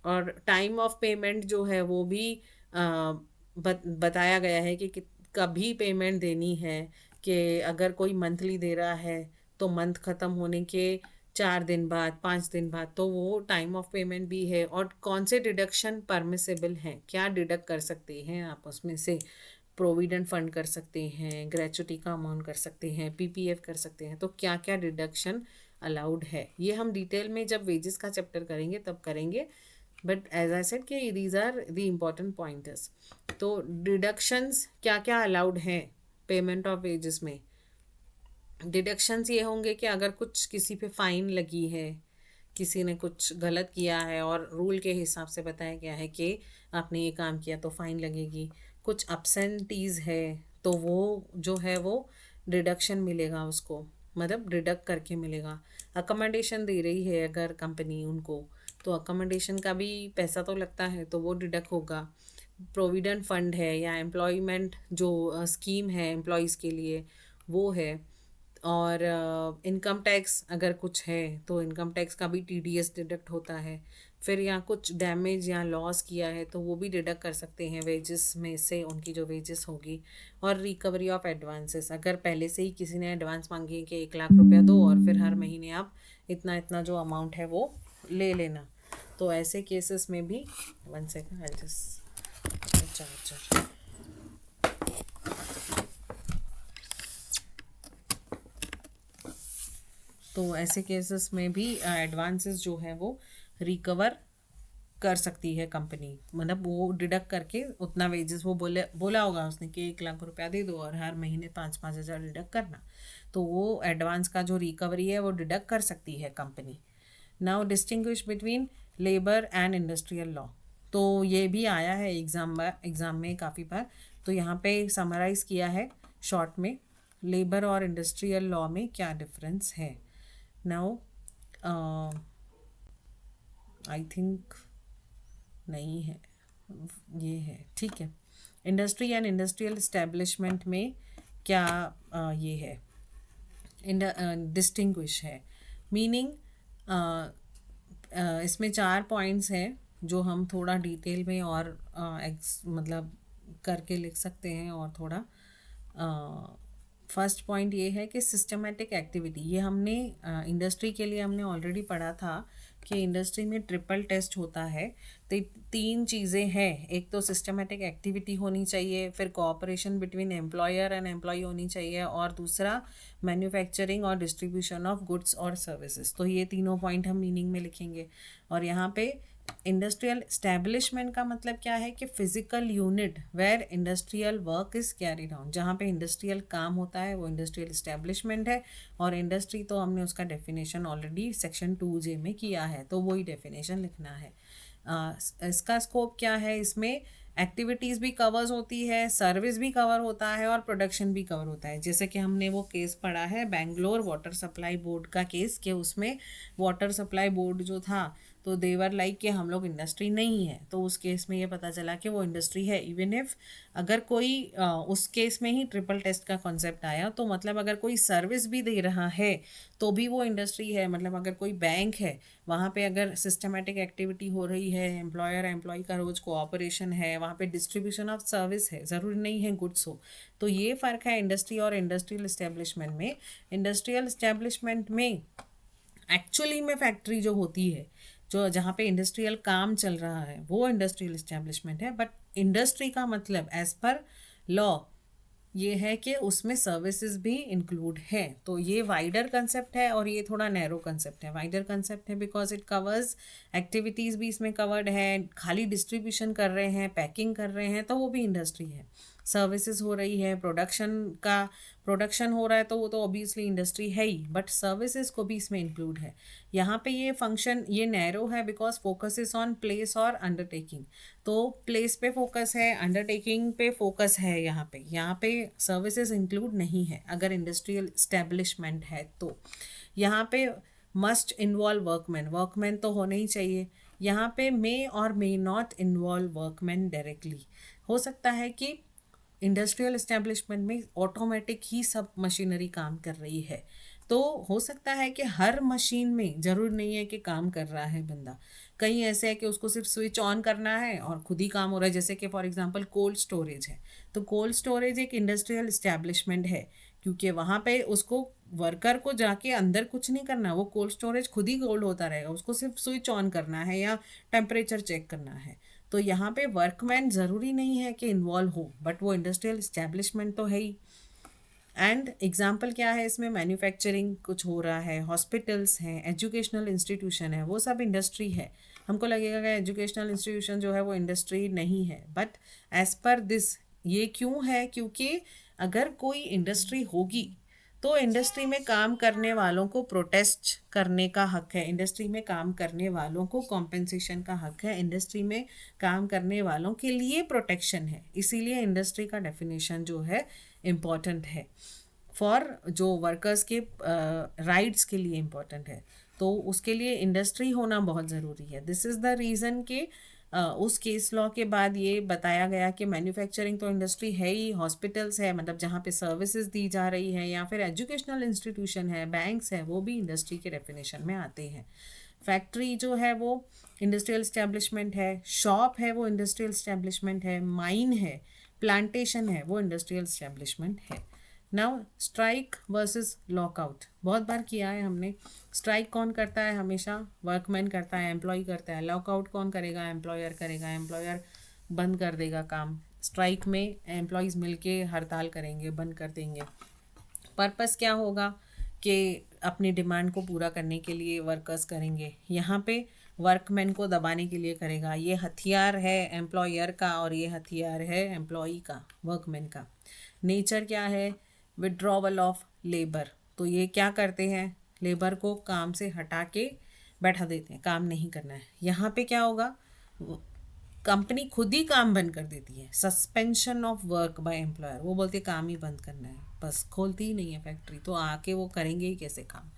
और टाइम ऑफ पेमेंट जो है वो भी बताया गया है कि कभी पेमेंट देनी है, कि अगर कोई मंथली दे रहा है तो मंथ ख़त्म होने के 4 दिन बाद, 5 दिन बाद, तो वो टाइम ऑफ पेमेंट भी है। और कौन से डिडक्शन परमिसेबल हैं, क्या डिडक्ट कर सकते हैं आप उसमें से। प्रोविडेंट फंड कर सकते हैं, ग्रेचुटी का अमाउंट कर सकते हैं, पीपीएफ कर सकते हैं, तो क्या क्या डिडक्शन अलाउड है ये हम डिटेल में जब वेजेस का चैप्टर करेंगे तब करेंगे। बट एज आई सेड कि these are the important pointers. तो डिडक्शंस क्या क्या अलाउड हैं पेमेंट ऑफ वेजेस में। डिडक्शंस ये होंगे कि अगर कुछ किसी पे फाइन लगी है, किसी ने कुछ गलत किया है और रूल के हिसाब से बताया गया है कि आपने ये काम किया तो फाइन लगेगी। कुछ अपसेंटीज है तो वो जो है वो डिडक्शन मिलेगा उसको, मतलब डिडक्ट करके मिलेगा। अकोमोडेशन दे रही है अगर कंपनी उनको, तो अकोमोडेशन का भी पैसा तो लगता है तो वो डिडक्ट होगा। प्रोविडेंट फंड है या एम्प्लॉयमेंट जो स्कीम है एम्प्लॉयज़ के लिए वो है। और इनकम टैक्स अगर कुछ है तो इनकम टैक्स का भी टीडीएस डिडक्ट होता है। फिर यहाँ कुछ डैमेज या लॉस किया है तो वो भी डिडक्ट कर सकते हैं वेजेस में से, उनकी जो वेजेस होगी। और रिकवरी ऑफ एडवांसेस, अगर पहले से ही किसी ने एडवांस मांगी है कि 1 लाख रुपया दो और फिर हर महीने आप इतना इतना जो अमाउंट है वो ले लेना, तो ऐसे केसेस में भी 1 सेकेंड आई जस्ट चार्जर। तो ऐसे केसेस में भी एडवांसेस जो है वो रिकवर कर सकती है कंपनी, मतलब वो डिडक्ट करके उतना वेजेस वो बोला होगा उसने कि 1 लाख रुपया दे दो और हर महीने 5-5 हज़ार डिडक्ट करना, तो वो एडवांस का जो रिकवरी है वो डिडक्ट कर सकती है company. Now distinguish between labour and industrial law, तो ये भी आया है एग्ज़ाम में काफ़ी बार, तो यहाँ पे समराइज़ किया है शॉर्ट में लेबर और इंडस्ट्रियल लॉ में क्या डिफरेंस है। नाउ आई थिंक नहीं है, ये है ठीक है। इंडस्ट्री एंड इंडस्ट्रियल इस्टेब्लिशमेंट में क्या ये है डिस्टिंग्विश है मीनिंग। इसमें 4 पॉइंट्स हैं जो हम थोड़ा डिटेल में और मतलब करके लिख सकते हैं और थोड़ा। फर्स्ट पॉइंट ये है कि सिस्टमेटिक एक्टिविटी, ये हमने इंडस्ट्री के लिए हमने ऑलरेडी पढ़ा था कि इंडस्ट्री में ट्रिपल टेस्ट होता है। तो 3 चीज़ें हैं, एक तो सिस्टमेटिक एक्टिविटी होनी चाहिए, फिर cooperation between employer and employee होनी चाहिए, और दूसरा मैन्युफैक्चरिंग और डिस्ट्रीब्यूशन ऑफ गुड्स और सर्विसेज। तो ये तीनों पॉइंट हम मीनिंग में लिखेंगे। और यहाँ पे इंडस्ट्रियल स्टैब्लिशमेंट का मतलब क्या है कि physical unit where industrial work is carried on, जहाँ पे इंडस्ट्रियल काम होता है वो इंडस्ट्रियल स्टैब्लिशमेंट है। और इंडस्ट्री तो हमने उसका डेफिनेशन ऑलरेडी सेक्शन 2J में किया है, तो वही डेफिनेशन लिखना है। इसका स्कोप क्या है, इसमें एक्टिविटीज़ भी कवर्स होती है, सर्विस भी कवर होता है और प्रोडक्शन भी कवर होता है। जैसे कि हमने वो केस पढ़ा है बेंगलोर वाटर सप्लाई बोर्ड का केस, कि उसमें वाटर सप्लाई बोर्ड जो था तो देवर लाइक कि हम लोग इंडस्ट्री नहीं है, तो उस केस में ये पता चला कि वो इंडस्ट्री है। इवन इफ अगर कोई उस केस में ही ट्रिपल टेस्ट का कॉन्सेप्ट आया, तो मतलब अगर कोई सर्विस भी दे रहा है तो भी वो इंडस्ट्री है। मतलब अगर कोई बैंक है, वहाँ पे अगर सिस्टमेटिक एक्टिविटी हो रही है, एम्प्लॉयर एम्प्लॉय का रोज़ कोऑपरेशन है, वहाँ पे डिस्ट्रीब्यूशन ऑफ सर्विस है, ज़रूरी नहीं है गुड्स हो। तो ये फ़र्क है इंडस्ट्री और इंडस्ट्रियल इस्टेब्लिशमेंट में। इंडस्ट्रियल इस्टेब्लिशमेंट में एक्चुअली में फैक्ट्री जो होती है, जो जहाँ पे इंडस्ट्रियल काम चल रहा है, वो इंडस्ट्रियल इस्टेब्लिशमेंट है। बट इंडस्ट्री का मतलब एज पर लॉ ये है कि उसमें सर्विसेज भी इंक्लूड है। तो ये वाइडर कंसेप्ट है और ये थोड़ा नैरो कंसेप्ट है। वाइडर कंसेप्ट है बिकॉज इट कवर्स एक्टिविटीज़ भी इसमें कवर्ड है, खाली डिस्ट्रीब्यूशन कर रहे हैं, पैकिंग कर रहे हैं तो वो भी इंडस्ट्री है। सर्विसेज हो रही है, प्रोडक्शन हो रहा है तो वो तो ऑब्वियसली इंडस्ट्री है ही, बट सर्विसेज को भी इसमें इंक्लूड है। यहाँ पे ये फंक्शन ये नैरो है because focus is on place और अंडरटेकिंग। तो प्लेस पे फोकस है, अंडरटेकिंग पे फोकस है। यहाँ पे सर्विसेज इंक्लूड नहीं है अगर इंडस्ट्रियल स्टैब्लिशमेंट है तो। यहाँ पे मस्ट इन्वॉल्व वर्कमैन तो होने ही चाहिए। यहाँ पे मे और may not involve workman directly. हो सकता है कि इंडस्ट्रियल इस्टेब्लिशमेंट में ऑटोमेटिक ही सब मशीनरी काम कर रही है, तो हो सकता है कि हर मशीन में ज़रूर नहीं है कि काम कर रहा है बंदा। कहीं ऐसे है कि उसको सिर्फ स्विच ऑन करना है और खुद ही काम हो रहा है। जैसे कि फॉर एग्जांपल कोल्ड स्टोरेज है, तो कोल्ड स्टोरेज एक इंडस्ट्रियल इस्टेब्लिशमेंट है क्योंकि वहाँ पे उसको वर्कर को जाके अंदर कुछ नहीं करना, वो कोल्ड स्टोरेज खुद ही कोल्ड होता रहेगा, उसको सिर्फ स्विच ऑन करना है या टेम्परेचर चेक करना है। तो यहाँ पे वर्कमैन ज़रूरी नहीं है कि इन्वॉल्व हो, बट वो इंडस्ट्रियल इस्टेब्लिशमेंट तो है ही। एंड एग्जाम्पल क्या है इसमें, मैन्युफैक्चरिंग कुछ हो रहा है, हॉस्पिटल्स हैं, एजुकेशनल इंस्टीट्यूशन है, वो सब इंडस्ट्री है। हमको लगेगा कि एजुकेशनल इंस्टीट्यूशन जो है वो इंडस्ट्री नहीं है, बट एज पर दिस ये क्यों है, क्योंकि अगर कोई इंडस्ट्री होगी तो इंडस्ट्री में काम करने वालों को प्रोटेस्ट करने का हक है, इंडस्ट्री में काम करने वालों को कॉम्पेंसेशन का हक है, इंडस्ट्री में काम करने वालों के लिए प्रोटेक्शन है। इसीलिए इंडस्ट्री का डेफिनेशन जो है इम्पॉर्टेंट है, फॉर जो वर्कर्स के राइट्स के लिए इम्पॉर्टेंट है। तो उसके लिए इंडस्ट्री होना बहुत ज़रूरी है। दिस इज़ द रीज़न कि उस केस लॉ के बाद ये बताया गया कि मैन्युफैक्चरिंग तो इंडस्ट्री है ही, हॉस्पिटल्स है मतलब जहाँ पे सर्विसेज दी जा रही है, या फिर एजुकेशनल इंस्टीट्यूशन है, बैंक्स है, वो भी इंडस्ट्री के डेफिनेशन में आते हैं। फैक्ट्री जो है वो इंडस्ट्रियल इस्टेब्लिशमेंट है, शॉप है वो इंडस्ट्रियल इस्टेब्लिशमेंट है, माइन है, प्लांटेशन है वो इंडस्ट्रियल इस्टेब्लिशमेंट है। नाउ स्ट्राइक वर्सेस लॉकआउट बहुत बार किया है हमने। स्ट्राइक कौन करता है, हमेशा वर्कमैन करता है, एम्प्लॉय करता है। लॉकआउट कौन करेगा, एम्प्लॉयर करेगा, एम्प्लॉयर बंद कर देगा काम। स्ट्राइक में एम्प्लॉयज़ मिलके हड़ताल करेंगे, बंद कर देंगे। पर्पस क्या होगा कि अपनी डिमांड को पूरा करने के लिए वर्कर्स करेंगे, यहाँ पे वर्कमैन को दबाने के लिए करेगा। ये हथियार है एम्प्लॉयर का और ये हथियार है एम्प्लॉई का, वर्कमैन का। नेचर क्या है, विड्रॉवल ऑफ लेबर। तो ये क्या करते हैं, लेबर को काम से हटा के बैठा देते हैं, काम नहीं करना है। यहाँ पे क्या होगा, कंपनी खुद ही काम बंद कर देती है, suspension of work by employer. वो बोलते काम ही बंद करना है, बस खोलती ही नहीं है फैक्ट्री, तो आके वो करेंगे ही कैसे काम।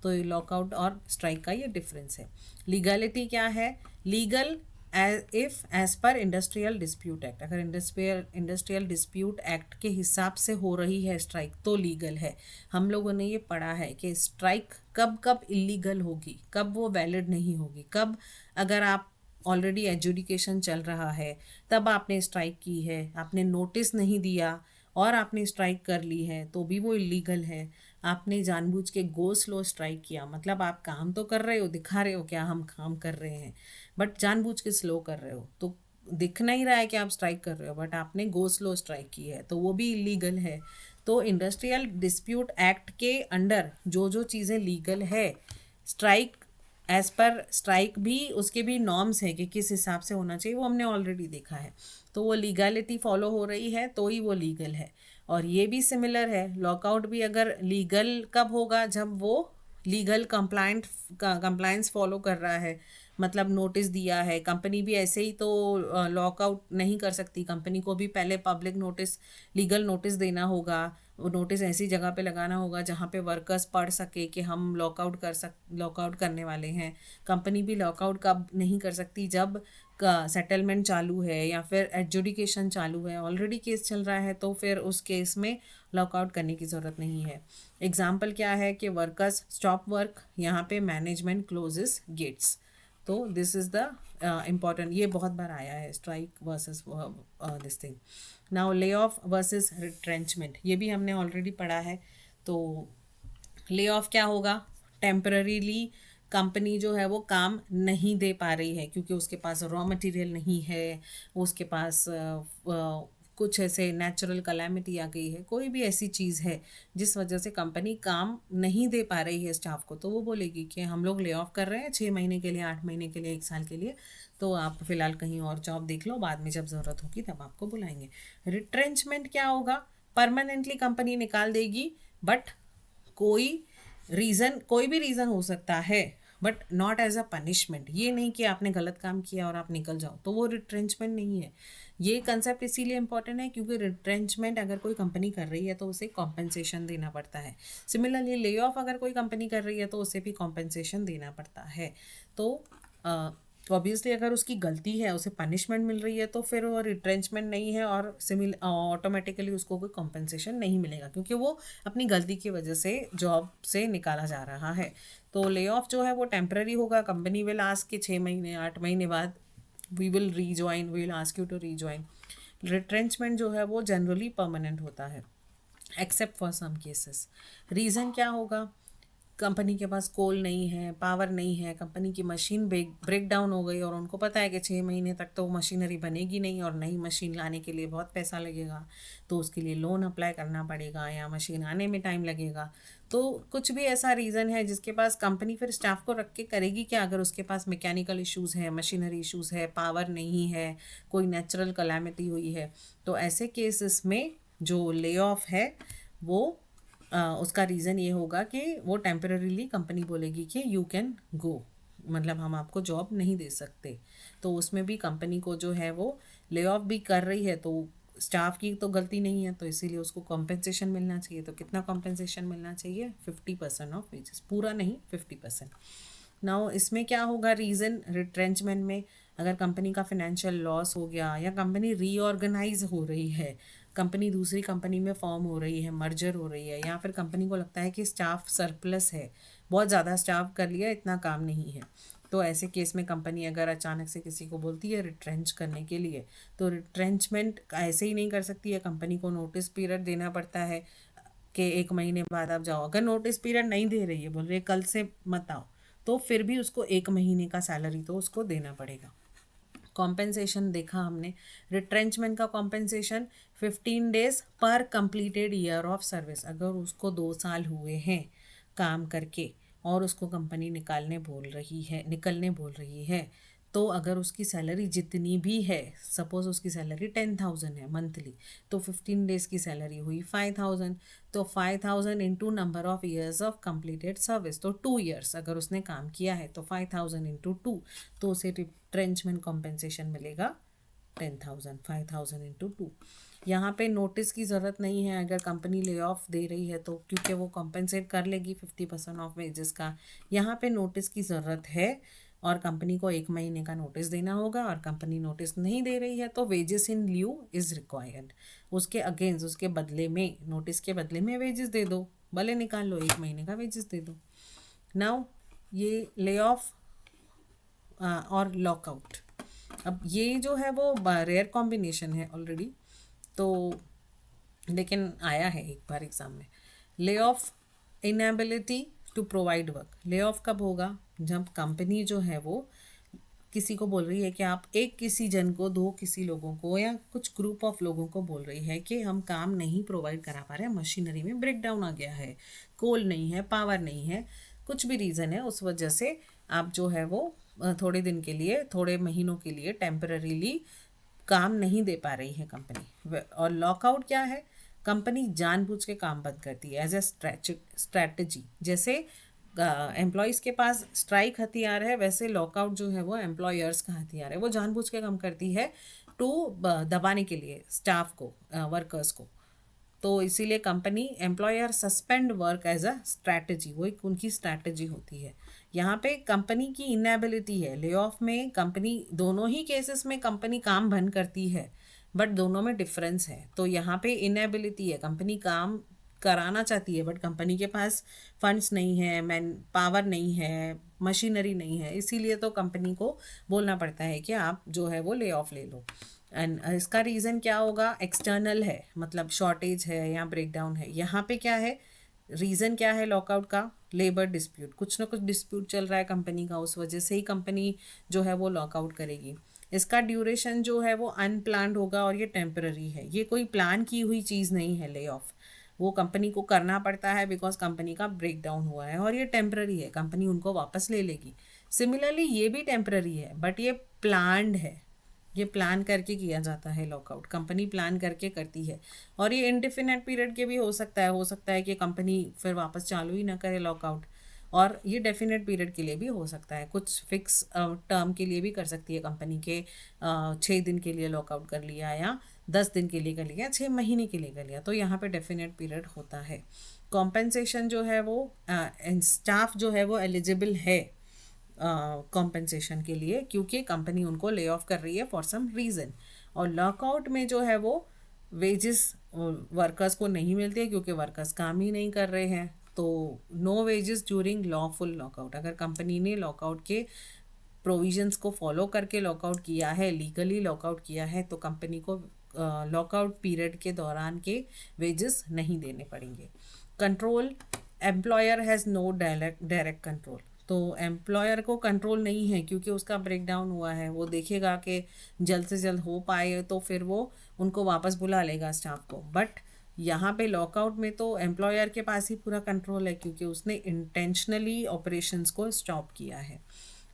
तो ये लॉकआउट और स्ट्राइक का ये डिफरेंस है। लीगलिटी क्या है, legal if as per industrial dispute act, अगर इंडस्ट्रियल डिस्प्यूट एक्ट के हिसाब से हो रही है स्ट्राइक तो लीगल है। हम लोगों ने ये पढ़ा है कि स्ट्राइक कब कब इलीगल होगी, कब वो वैलिड नहीं होगी, कब अगर आप ऑलरेडी एजुडिकेशन चल रहा है तब आपने स्ट्राइक की है, आपने नोटिस नहीं दिया और आपने स्ट्राइक कर ली है तो भी वो इलीगल है। आपने जानबूझ के गो स्लो स्ट्राइक किया, मतलब आप काम तो कर रहे हो, दिखा रहे हो क्या हम काम कर रहे हैं, बट जानबूझ के स्लो कर रहे हो, तो दिख नहीं रहा है कि आप स्ट्राइक कर रहे हो, बट आपने गो स्लो स्ट्राइक की है तो वो भी इलीगल है। तो इंडस्ट्रियल डिस्प्यूट एक्ट के अंडर जो जो चीज़ें लीगल है, स्ट्राइक एज पर स्ट्राइक भी उसके भी नॉर्म्स हैं कि किस हिसाब से होना चाहिए, वो हमने ऑलरेडी देखा है। तो वो लीगलिटी फॉलो हो रही है तो ही वो लीगल है। और ये भी सिमिलर है, लॉकआउट भी अगर लीगल कब होगा, जब वो लीगल कंप्लायंस फॉलो कर रहा है, मतलब नोटिस दिया है। कंपनी भी ऐसे ही तो लॉकआउट नहीं कर सकती, कंपनी को भी पहले पब्लिक नोटिस, लीगल नोटिस देना होगा। वो नोटिस ऐसी जगह पे लगाना होगा जहाँ पे वर्कर्स पढ़ सके कि हम लॉकआउट करने वाले हैं। कंपनी भी लॉकआउट कब नहीं कर सकती, जब का सेटलमेंट चालू है या फिर एडजुडिकेशन चालू है, ऑलरेडी केस चल रहा है, तो फिर उस केस में लॉकआउट करने की ज़रूरत नहीं है। एग्जाम्पल क्या है कि वर्कर्स स्टॉप वर्क, यहाँ पे मैनेजमेंट क्लोजेस गेट्स। तो दिस इज़ द इम्पॉर्टेंट, ये बहुत बार आया है, strike versus this thing. Now lay off versus retrenchment, ये भी हमने ऑलरेडी पढ़ा है। तो ले ऑफ क्या होगा, टेम्पररीली कंपनी जो है वो काम नहीं दे पा रही है क्योंकि उसके पास रॉ मटेरियल नहीं है, उसके पास कुछ ऐसे नेचुरल कलैमिटी आ गई है, कोई भी ऐसी चीज़ है जिस वजह से कंपनी काम नहीं दे पा रही है स्टाफ को, तो वो बोलेगी कि हम लोग ले ऑफ कर रहे हैं 6 महीने के लिए, 8 महीने के लिए, 1 साल के लिए, तो आप फिलहाल कहीं और जॉब देख लो, बाद में जब ज़रूरत होगी तब आपको बुलाएंगे। रिट्रेंचमेंट क्या होगा, परमानेंटली कंपनी निकाल देगी, बट कोई भी रीज़न हो सकता है, but not as a punishment. ये नहीं कि आपने गलत काम किया और आप निकल जाओ, तो वो रिट्रेंचमेंट नहीं है। ये कंसेप्ट इसीलिए इम्पॉर्टेंट है क्योंकि रिट्रेंचमेंट अगर कोई कंपनी कर रही है तो उसे कॉम्पेंसेशन देना पड़ता है। सिमिलरली ले ऑफ अगर कोई कंपनी कर रही है तो उसे भी कॉम्पेंसेशन देना पड़ता है। तो ऑब्वियसली अगर उसकी गलती है, उसे पनिशमेंट मिल रही है, तो फिर वो रिट्रेंचमेंट नहीं है और ऑटोमेटिकली उसको कोई कॉम्पेंसेशन नहीं मिलेगा क्योंकि वो अपनी गलती की वजह से जॉब से निकाला जा रहा है। तो ले ऑफ जो है वो टेम्पररी होगा, कंपनी विल आस्क कि 6 महीने 8 महीने बाद we will ask you to rejoin. Retrenchment जो है वो जनरली परमानेंट होता है। Except for some cases. Reason क्या होगा? कंपनी के पास कोल नहीं है, पावर नहीं है, कंपनी की मशीन ब्रेक डाउन हो गई और उनको पता है कि 6 महीने तक तो वो मशीनरी बनेगी नहीं और नई मशीन लाने के लिए बहुत पैसा लगेगा, तो उसके लिए लोन अप्लाई करना पड़ेगा या मशीन आने में टाइम लगेगा। तो कुछ भी ऐसा रीज़न है जिसके पास कंपनी फिर स्टाफ को रख के करेगी क्या, अगर उसके पास मैकेनिकल इश्यूज़ है, मशीनरी इश्यूज़ है, पावर नहीं है, कोई नेचुरल कलामिटी हुई है, तो ऐसे केसेस में जो ले ऑफ है वो उसका रीज़न ये होगा कि वो टेम्पररीली कंपनी बोलेगी कि यू कैन गो, मतलब हम आपको जॉब नहीं दे सकते। तो उसमें भी कंपनी को जो है वो ले ऑफ भी कर रही है, तो स्टाफ की तो गलती नहीं है, तो इसीलिए उसको कॉम्पेंसेशन मिलना चाहिए। तो कितना कॉम्पेंसेशन मिलना चाहिए? 50% ऑफ वेजेस, पूरा नहीं, 50%। नाउ इसमें क्या होगा रीज़न रिट्रेंचमेंट में? अगर कंपनी का फिनेंशियल लॉस हो गया या कंपनी रीऑर्गेनाइज हो रही है, कंपनी दूसरी कंपनी में फॉर्म हो रही है, मर्जर हो रही है, या फिर कंपनी को लगता है कि स्टाफ सरप्लस है, बहुत ज़्यादा स्टाफ कर लिया, इतना काम नहीं है, तो ऐसे केस में कंपनी अगर अचानक से किसी को बोलती है रिट्रेंच करने के लिए, तो रिट्रेंचमेंट ऐसे ही नहीं कर सकती है, कंपनी को नोटिस पीरियड देना पड़ता है कि 1 महीने बाद आप जाओ। अगर नोटिस पीरियड नहीं दे रही है, बोल रही है कल से मत आओ, तो फिर भी उसको 1 महीने का सैलरी तो उसको देना पड़ेगा। कॉम्पेंसेशन देखा हमने, रिट्रेंचमेंट का कॉम्पेंसेशन 15 डेज पर कंप्लीटेड ईयर ऑफ सर्विस। अगर उसको 2 साल हुए हैं काम करके और उसको कंपनी निकलने बोल रही है, तो अगर उसकी सैलरी जितनी भी है, सपोज उसकी सैलरी 10,000 है मंथली, तो 15 डेज की सैलरी हुई 5,000, तो 5,000 into number of years of completed service, तो 2 ईयर्स अगर उसने काम किया है तो 5,000 इंटू 2, तो उसे रिट्रेंचमेंट कॉम्पेंसेशन मिलेगा 10,000, 5,000 इंटू 2। यहाँ पे नोटिस की ज़रूरत नहीं है अगर कंपनी ले ऑफ दे रही है तो, क्योंकि वो कॉम्पेंसेट कर लेगी 50% ऑफ वेजेस का। यहाँ पे नोटिस की ज़रूरत है और कंपनी को 1 महीने का नोटिस देना होगा, और कंपनी नोटिस नहीं दे रही है तो वेजेस इन ल्यू इज़ रिक्वायर्ड। उसके अगेंस्ट, उसके बदले में, नोटिस के बदले में वेजेस दे दो, भले निकाल लो, 1 महीने का वेजेस दे दो। नाउ ये ले ऑफ और लॉकआउट, अब ये जो है वो रेयर कॉम्बिनेशन है ऑलरेडी, तो लेकिन आया है एक बार एग्ज़ाम में। Lay off inability to provide work, lay off कब होगा? जब कंपनी जो है वो किसी को बोल रही है कि आप किसी जन को, किसी लोगों को या कुछ ग्रुप ऑफ लोगों को बोल रही है कि हम काम नहीं प्रोवाइड करा पा रहे हैं, मशीनरी में ब्रेक डाउन आ गया है, कोल नहीं है, पावर नहीं है, कुछ भी रीज़न है, उस वजह से आप जो है वो थोड़े दिन के लिए, थोड़े महीनों के लिए टेम्पररीली काम नहीं दे पा रही है कंपनी। और लॉकआउट क्या है? कंपनी जानबूझ के काम बंद करती है एज ए स्ट्रैटेजी। जैसे एम्प्लॉयज़ के पास स्ट्राइक हथियार है, वैसे लॉकआउट जो है वो एम्प्लॉयर्स का हथियार है, वो जानबूझ के काम करती है टू दबाने के लिए स्टाफ को, वर्कर्स को। तो इसीलिए company, employer suspend work as a strategy, वो एक उनकी स्ट्रैटेजी होती है। यहाँ पे कंपनी की इनएबिलिटी है, ले ऑफ में कंपनी, दोनों ही केसेस में कंपनी काम बंद करती है, बट दोनों में डिफरेंस है। तो यहाँ पे इनएबिलिटी है, कंपनी काम कराना चाहती है बट कंपनी के पास फंड्स नहीं है, मैन पावर नहीं है, मशीनरी नहीं है, इसीलिए तो कंपनी को बोलना पड़ता है कि आप जो है वो ले ऑफ ले लो। एंड इसका रीज़न क्या होगा? एक्सटर्नल है, मतलब शॉर्टेज है या ब्रेकडाउन है। यहाँ पे क्या है, रीज़न क्या है लॉकआउट का? लेबर डिस्प्यूट, कुछ ना कुछ डिस्प्यूट चल रहा है कंपनी का, उस वजह से ही कंपनी जो है वो लॉकआउट करेगी। इसका ड्यूरेशन जो है वो अनप्लान्ड होगा और ये टेम्पररी है, ये कोई प्लान की हुई चीज़ नहीं है ले ऑफ, वो कंपनी को करना पड़ता है बिकॉज कंपनी का ब्रेक डाउन हुआ है, और ये टेम्पररी है, कंपनी उनको वापस ले लेगी। सिमिलरली ये भी टेम्पररी है बट ये प्लान्ड है, ये प्लान करके किया जाता है लॉकआउट, कंपनी प्लान करके करती है। और ये इनडिफिनिट पीरियड के भी हो सकता है कि कंपनी फिर वापस चालू ही ना करे लॉकआउट, और ये डेफिनेट पीरियड के लिए भी हो सकता है, कुछ फिक्स टर्म के लिए भी कर सकती है कंपनी के, 6 दिन के लिए लॉकआउट कर लिया या 10 दिन के लिए कर लिया, 6 महीने के लिए कर लिया, तो यहाँ पे डेफिनेट पीरियड होता है। कॉम्पेंसेशन जो है वो, स्टाफ जो है वो एलिजिबल है कॉम्पेंसेशन के लिए, क्योंकि कंपनी उनको ले ऑफ कर रही है फॉर सम रीज़न। और लॉकआउट में जो है वो वेजेस वर्कर्स को नहीं मिलते क्योंकि वर्कर्स काम ही नहीं कर रहे हैं, तो no wages during lawful lockout. अगर कंपनी ने लॉकआउट के प्रोविजंस को फॉलो करके लॉकआउट किया है, लीगली लॉकआउट किया है, तो कंपनी को लॉकआउट पीरियड के दौरान के वेजेस नहीं देने पड़ेंगे। Control, employer has no direct control. तो एम्प्लॉयर को कंट्रोल नहीं है क्योंकि उसका ब्रेक डाउन हुआ है, वो देखेगा कि जल्द से जल्द हो पाए तो फिर वो उनको वापस बुला लेगा स्टाफ को। बट यहाँ पे लॉकआउट में तो एम्प्लॉयर के पास ही पूरा कंट्रोल है क्योंकि उसने इंटेंशनली ऑपरेशंस को स्टॉप किया है।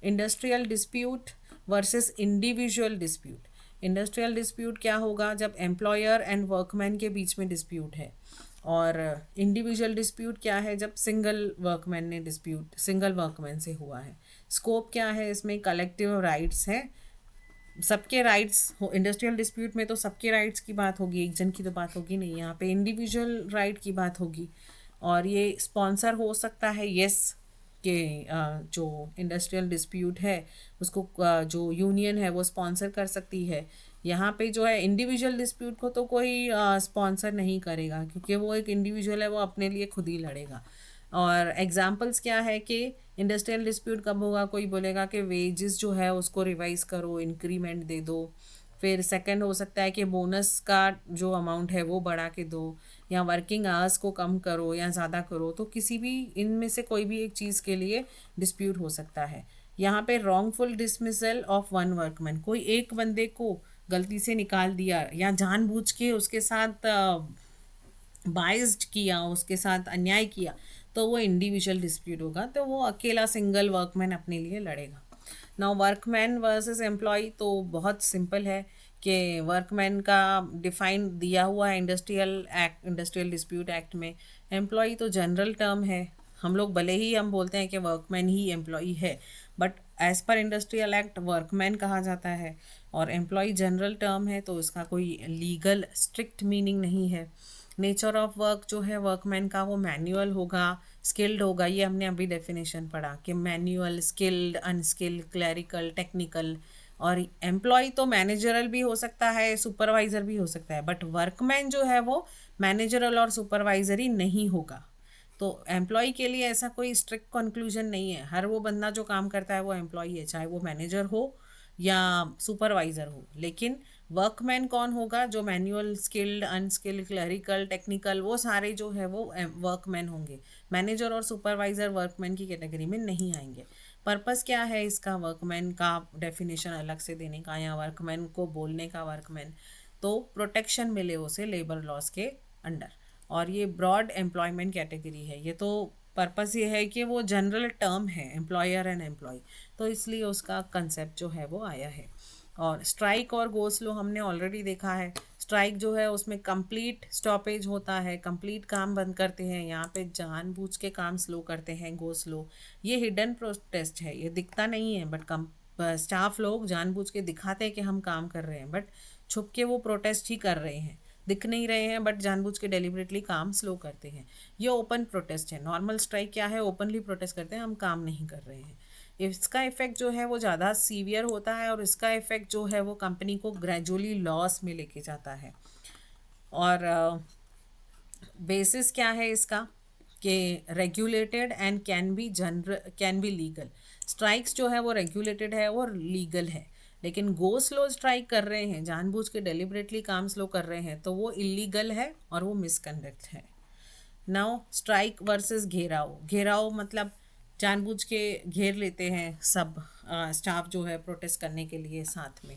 Industrial dispute versus individual dispute. Industrial dispute क्या होगा? जब एम्प्लॉयर एंड वर्कमैन के बीच में डिस्प्यूट है। और इंडिविजुअल डिस्प्यूट क्या है? जब सिंगल वर्कमैन ने डिस्प्यूट सिंगल वर्कमैन से हुआ है। स्कोप क्या है इसमें? कलेक्टिव राइट्स है, सबके राइट्स हो। इंडस्ट्रियल डिस्प्यूट में तो सबके राइट्स की बात होगी, एक जन की तो बात होगी नहीं, यहाँ पे इंडिविजुअल राइट की बात होगी। और ये स्पॉन्सर हो सकता है, यस, कि जो इंडस्ट्रियल डिस्प्यूट है उसको जो यूनियन है वो स्पॉन्सर कर सकती है। यहाँ पे जो है इंडिविजुअल डिस्प्यूट को तो कोई स्पॉन्सर नहीं करेगा क्योंकि वो एक इंडिविजुअल है, वो अपने लिए खुद ही लड़ेगा। और एग्जांपल्स क्या है कि इंडस्ट्रियल डिस्प्यूट कब होगा? कोई बोलेगा कि वेजेस जो है उसको रिवाइज करो, इंक्रीमेंट दे दो। फिर सेकंड हो सकता है कि बोनस का जो अमाउंट है वो बढ़ा के दो, या वर्किंग आवर्स को कम करो या ज़्यादा करो। तो किसी भी इनमें से कोई भी एक चीज़ के लिए डिस्प्यूट हो सकता है। यहाँ पे wrongful dismissal of one workman, कोई एक बंदे को गलती से निकाल दिया या जानबूझ के उसके साथ बाइज्ड किया, उसके साथ अन्याय किया, तो वो इंडिविजुअल डिस्प्यूट होगा। तो वो अकेला सिंगल वर्कमैन अपने लिए लड़ेगा। नाउ वर्कमैन वर्सेस एम्प्लॉय तो बहुत सिंपल है कि वर्कमैन का डिफाइन दिया हुआ है इंडस्ट्रियल डिस्प्यूट एक्ट में। एम्प्लॉय तो जनरल टर्म है, हम लोग भले ही हम बोलते हैं कि वर्कमैन ही एम्प्लॉय है, but as per industrial act workman कहा जाता है। और एम्प्लॉय जनरल टर्म है तो इसका कोई लीगल स्ट्रिक्ट मीनिंग नहीं है। नेचर ऑफ वर्क जो है वर्कमैन का वो मैनुअल होगा, स्किल्ड होगा। ये हमने अभी डेफिनेशन पढ़ा कि manual, skilled, unskilled, clerical, technical. और एम्प्लॉय तो मैनेजरल भी हो सकता है, सुपरवाइजर भी हो सकता है, बट वर्कमैन जो है वो मैनेजरल और सुपरवाइजरी नहीं होगा। तो एम्प्लॉय के लिए ऐसा कोई स्ट्रिक्ट कंक्लूजन नहीं है, हर वो बंदा जो काम करता है वो एम्प्लॉय है, चाहे वो मैनेजर हो या सुपरवाइजर हो। लेकिन वर्कमैन कौन होगा? जो manual, skilled, unskilled, clerical, technical, वो सारे जो है वो वर्कमैन होंगे। मैनेजर और सुपरवाइजर वर्कमैन की कैटेगरी में नहीं आएंगे। पर्पस क्या है इसका वर्कमैन का डेफिनेशन अलग से देने का या वर्कमैन को बोलने का? वर्कमैन तो प्रोटेक्शन मिले उसे लेबर लॉस के अंडर। और ये ब्रॉड एम्प्लॉयमेंट कैटेगरी है, ये तो पर्पस ये है कि वो जनरल टर्म है, एम्प्लॉयर एंड एम्प्लॉय, तो इसलिए उसका कंसेप्ट जो है वो आया है। और स्ट्राइक और गो स्लो हमने ऑलरेडी देखा है। स्ट्राइक जो है उसमें कंप्लीट स्टॉपेज होता है, कंप्लीट काम बंद करते हैं। यहाँ पे जानबूझ के काम स्लो करते हैं, गो स्लो। ये हिडन प्रोटेस्ट है, ये दिखता नहीं है, बट स्टाफ लोग जानबूझ के दिखाते हैं कि हम काम कर रहे हैं, बट छुप के वो प्रोटेस्ट ही कर रहे हैं, दिख नहीं रहे हैं, बट जानबूझ के डेलिबरेटली काम स्लो करते हैं। ये ओपन प्रोटेस्ट है। नॉर्मल स्ट्राइक क्या है? ओपनली प्रोटेस्ट करते हैं, हम काम नहीं कर रहे हैं। इसका इफेक्ट जो है वो ज़्यादा सीवियर होता है और इसका इफेक्ट जो है वो कंपनी को ग्रेजुअली लॉस में लेके जाता है। और बेसिस क्या है इसका? कि regulated and can be legal. Strikes जो है वो रेगुलेटेड है और लीगल है, लेकिन गो स्लो स्ट्राइक कर रहे हैं, जानबूझ के डेलिबरेटली काम स्लो कर रहे हैं, तो वो इलीगल है और वो मिसकंडक्ट है। नाउ स्ट्राइक वर्सेस घेराव। घेराव मतलब जानबूझ के घेर लेते हैं सब स्टाफ जो है प्रोटेस्ट करने के लिए साथ में।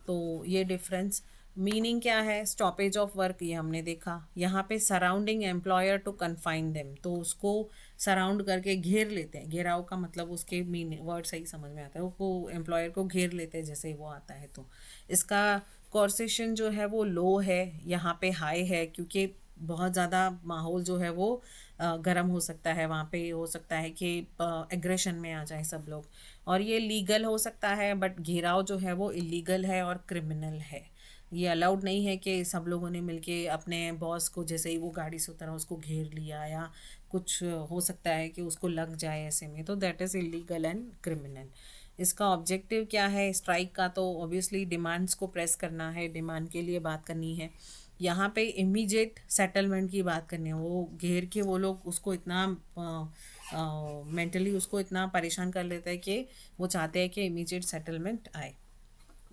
तो ये डिफरेंस मीनिंग क्या है? स्टॉपेज ऑफ वर्क ये हमने देखा। यहाँ पे surrounding employer to confine them, तो उसको सराउंड करके घेर लेते हैं। घेराव का मतलब उसके मीनिंग वर्ड सही समझ में आता है, वो एम्प्लॉयर को घेर लेते हैं जैसे वो आता है। तो इसका कॉर्सेशन जो है वो लो है, यहाँ पे हाई है क्योंकि बहुत ज़्यादा माहौल जो है वो गर्म हो सकता है, वहाँ पे हो सकता है कि एग्रेशन में आ जाए सब लोग। और ये लीगल हो सकता है, बट घेराव जो है वो इलीगल है और क्रिमिनल है। ये अलाउड नहीं है कि सब लोगों ने मिलके अपने बॉस को जैसे ही वो गाड़ी से उतरा उसको घेर लिया, या कुछ हो सकता है कि उसको लग जाए ऐसे में, तो that is illegal and criminal. इसका ऑब्जेक्टिव क्या है स्ट्राइक का? तो ऑब्वियसली डिमांड्स को प्रेस करना है, डिमांड के लिए बात करनी है। यहाँ पे इमीडिएट सेटलमेंट की बात करनी है। वो घेर के वो लोग उसको इतना मेंटली उसको इतना परेशान कर लेते हैं कि वो चाहते हैं कि इमीडिएट सेटलमेंट आए।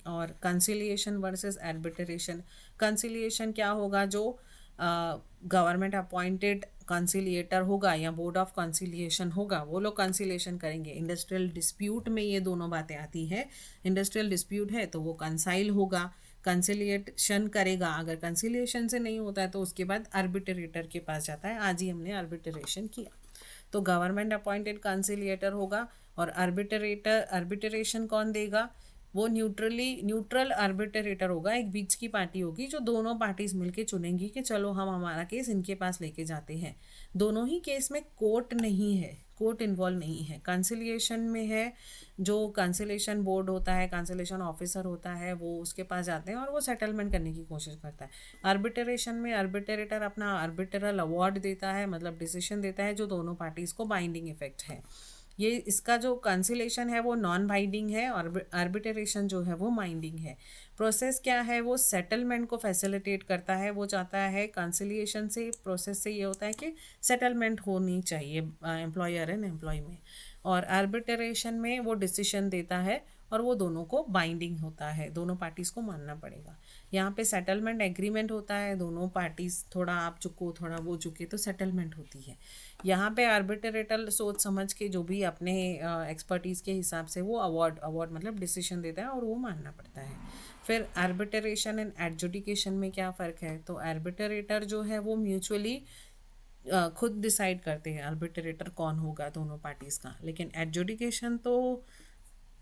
और कंसिलिएशन वर्सेस आर्बिट्रेशन। कंसिलिएशन क्या होगा, जो गवर्नमेंट अपॉइंटेड कंसिलिएटर होगा या बोर्ड ऑफ कंसिलिएशन होगा, वो लोग कंसिलिएशन करेंगे। इंडस्ट्रियल डिस्प्यूट में ये दोनों बातें आती है। इंडस्ट्रियल डिस्प्यूट है तो वो कंसाइल होगा, कंसिलिएशन करेगा। अगर कंसिलिएशन से नहीं होता है तो उसके बाद आर्बिट्रेटर के पास जाता है। आज ही हमने आर्बिट्रेशन किया। तो गवर्नमेंट अपॉइंटेड कंसिलिएटर होगा और आर्बिट्रेशन कौन देगा, वो न्यूट्रल आर्बिट्रेटर होगा। एक बीच की पार्टी होगी जो दोनों पार्टीज मिलके चुनेंगी कि चलो हम हमारा केस इनके पास लेके जाते हैं। दोनों ही केस में कोर्ट नहीं है, कोर्ट इन्वॉल्व नहीं है। कंसिलिएशन में है, जो कंसिलेशन बोर्ड होता है, कंसिलेशन ऑफिसर होता है, वो उसके पास जाते हैं और वो सेटलमेंट करने की कोशिश करता है। आर्बिट्रेशन में आर्बिट्रेटर अपना आर्बिट्रल अवार्ड देता है, मतलब डिसीजन देता है जो दोनों पार्टीज को बाइंडिंग इफेक्ट है। ये इसका जो कंसिलेशन है वो नॉन बाइंडिंग है और आर्बिट्रेशन जो है वो बाइंडिंग है। प्रोसेस क्या है, वो सेटलमेंट को फैसिलिटेट करता है। वो चाहता है कंसिलिएशन से, प्रोसेस से ये होता है कि सेटलमेंट होनी चाहिए एम्प्लॉयर एंड एम्प्लॉय में, और आर्बिट्रेशन में वो डिसीजन देता है और वो दोनों को बाइंडिंग होता है, दोनों पार्टीज़ को मानना पड़ेगा। यहाँ पे सेटलमेंट एग्रीमेंट होता है, दोनों पार्टीज़ थोड़ा आप चुको थोड़ा वो चुके तो सेटलमेंट होती है। यहाँ पे आर्बिट्रेटर सोच समझ के जो भी अपने एक्सपर्टीज़ के हिसाब से वो अवार्ड मतलब डिसीजन देता है और वो मानना पड़ता है। फिर आर्बिट्रेशन एंड एडजुडिकेशन में क्या फ़र्क है, तो आर्बिट्रेटर जो है वो म्यूचुअली खुद डिसाइड करते हैं आर्बिट्रेटर कौन होगा दोनों पार्टीज़ का। लेकिन एडजुडिकेशन तो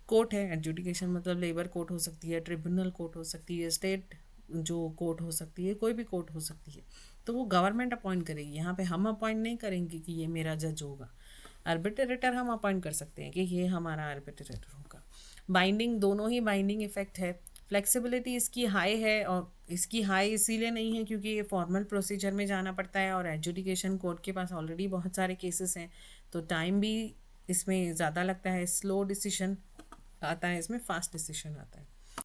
कोर्ट है। एडजुडिकेशन मतलब लेबर कोर्ट हो सकती है, ट्रिब्यूनल कोर्ट हो सकती है, स्टेट जो कोर्ट हो सकती है, कोई भी कोर्ट हो सकती है। तो वो गवर्नमेंट अपॉइंट करेगी। यहाँ पे हम अपॉइंट नहीं करेंगे कि ये मेरा जज होगा। आर्बिट्रेटर हम अपॉइंट कर सकते हैं कि ये हमारा आर्बिट्रेटर होगा। बाइंडिंग, दोनों ही बाइंडिंग इफेक्ट है। फ्लेक्सिबिलिटी इसकी हाई है, और इसकी हाई इसीलिए नहीं है क्योंकि ये फॉर्मल प्रोसीजर में जाना पड़ता है और एडजुडिकेशन कोर्ट के पास ऑलरेडी बहुत सारे केसेस हैं, तो टाइम भी इसमें ज़्यादा लगता है। स्लो डिसीजन आता है इसमें, फास्ट डिसीजन आता है।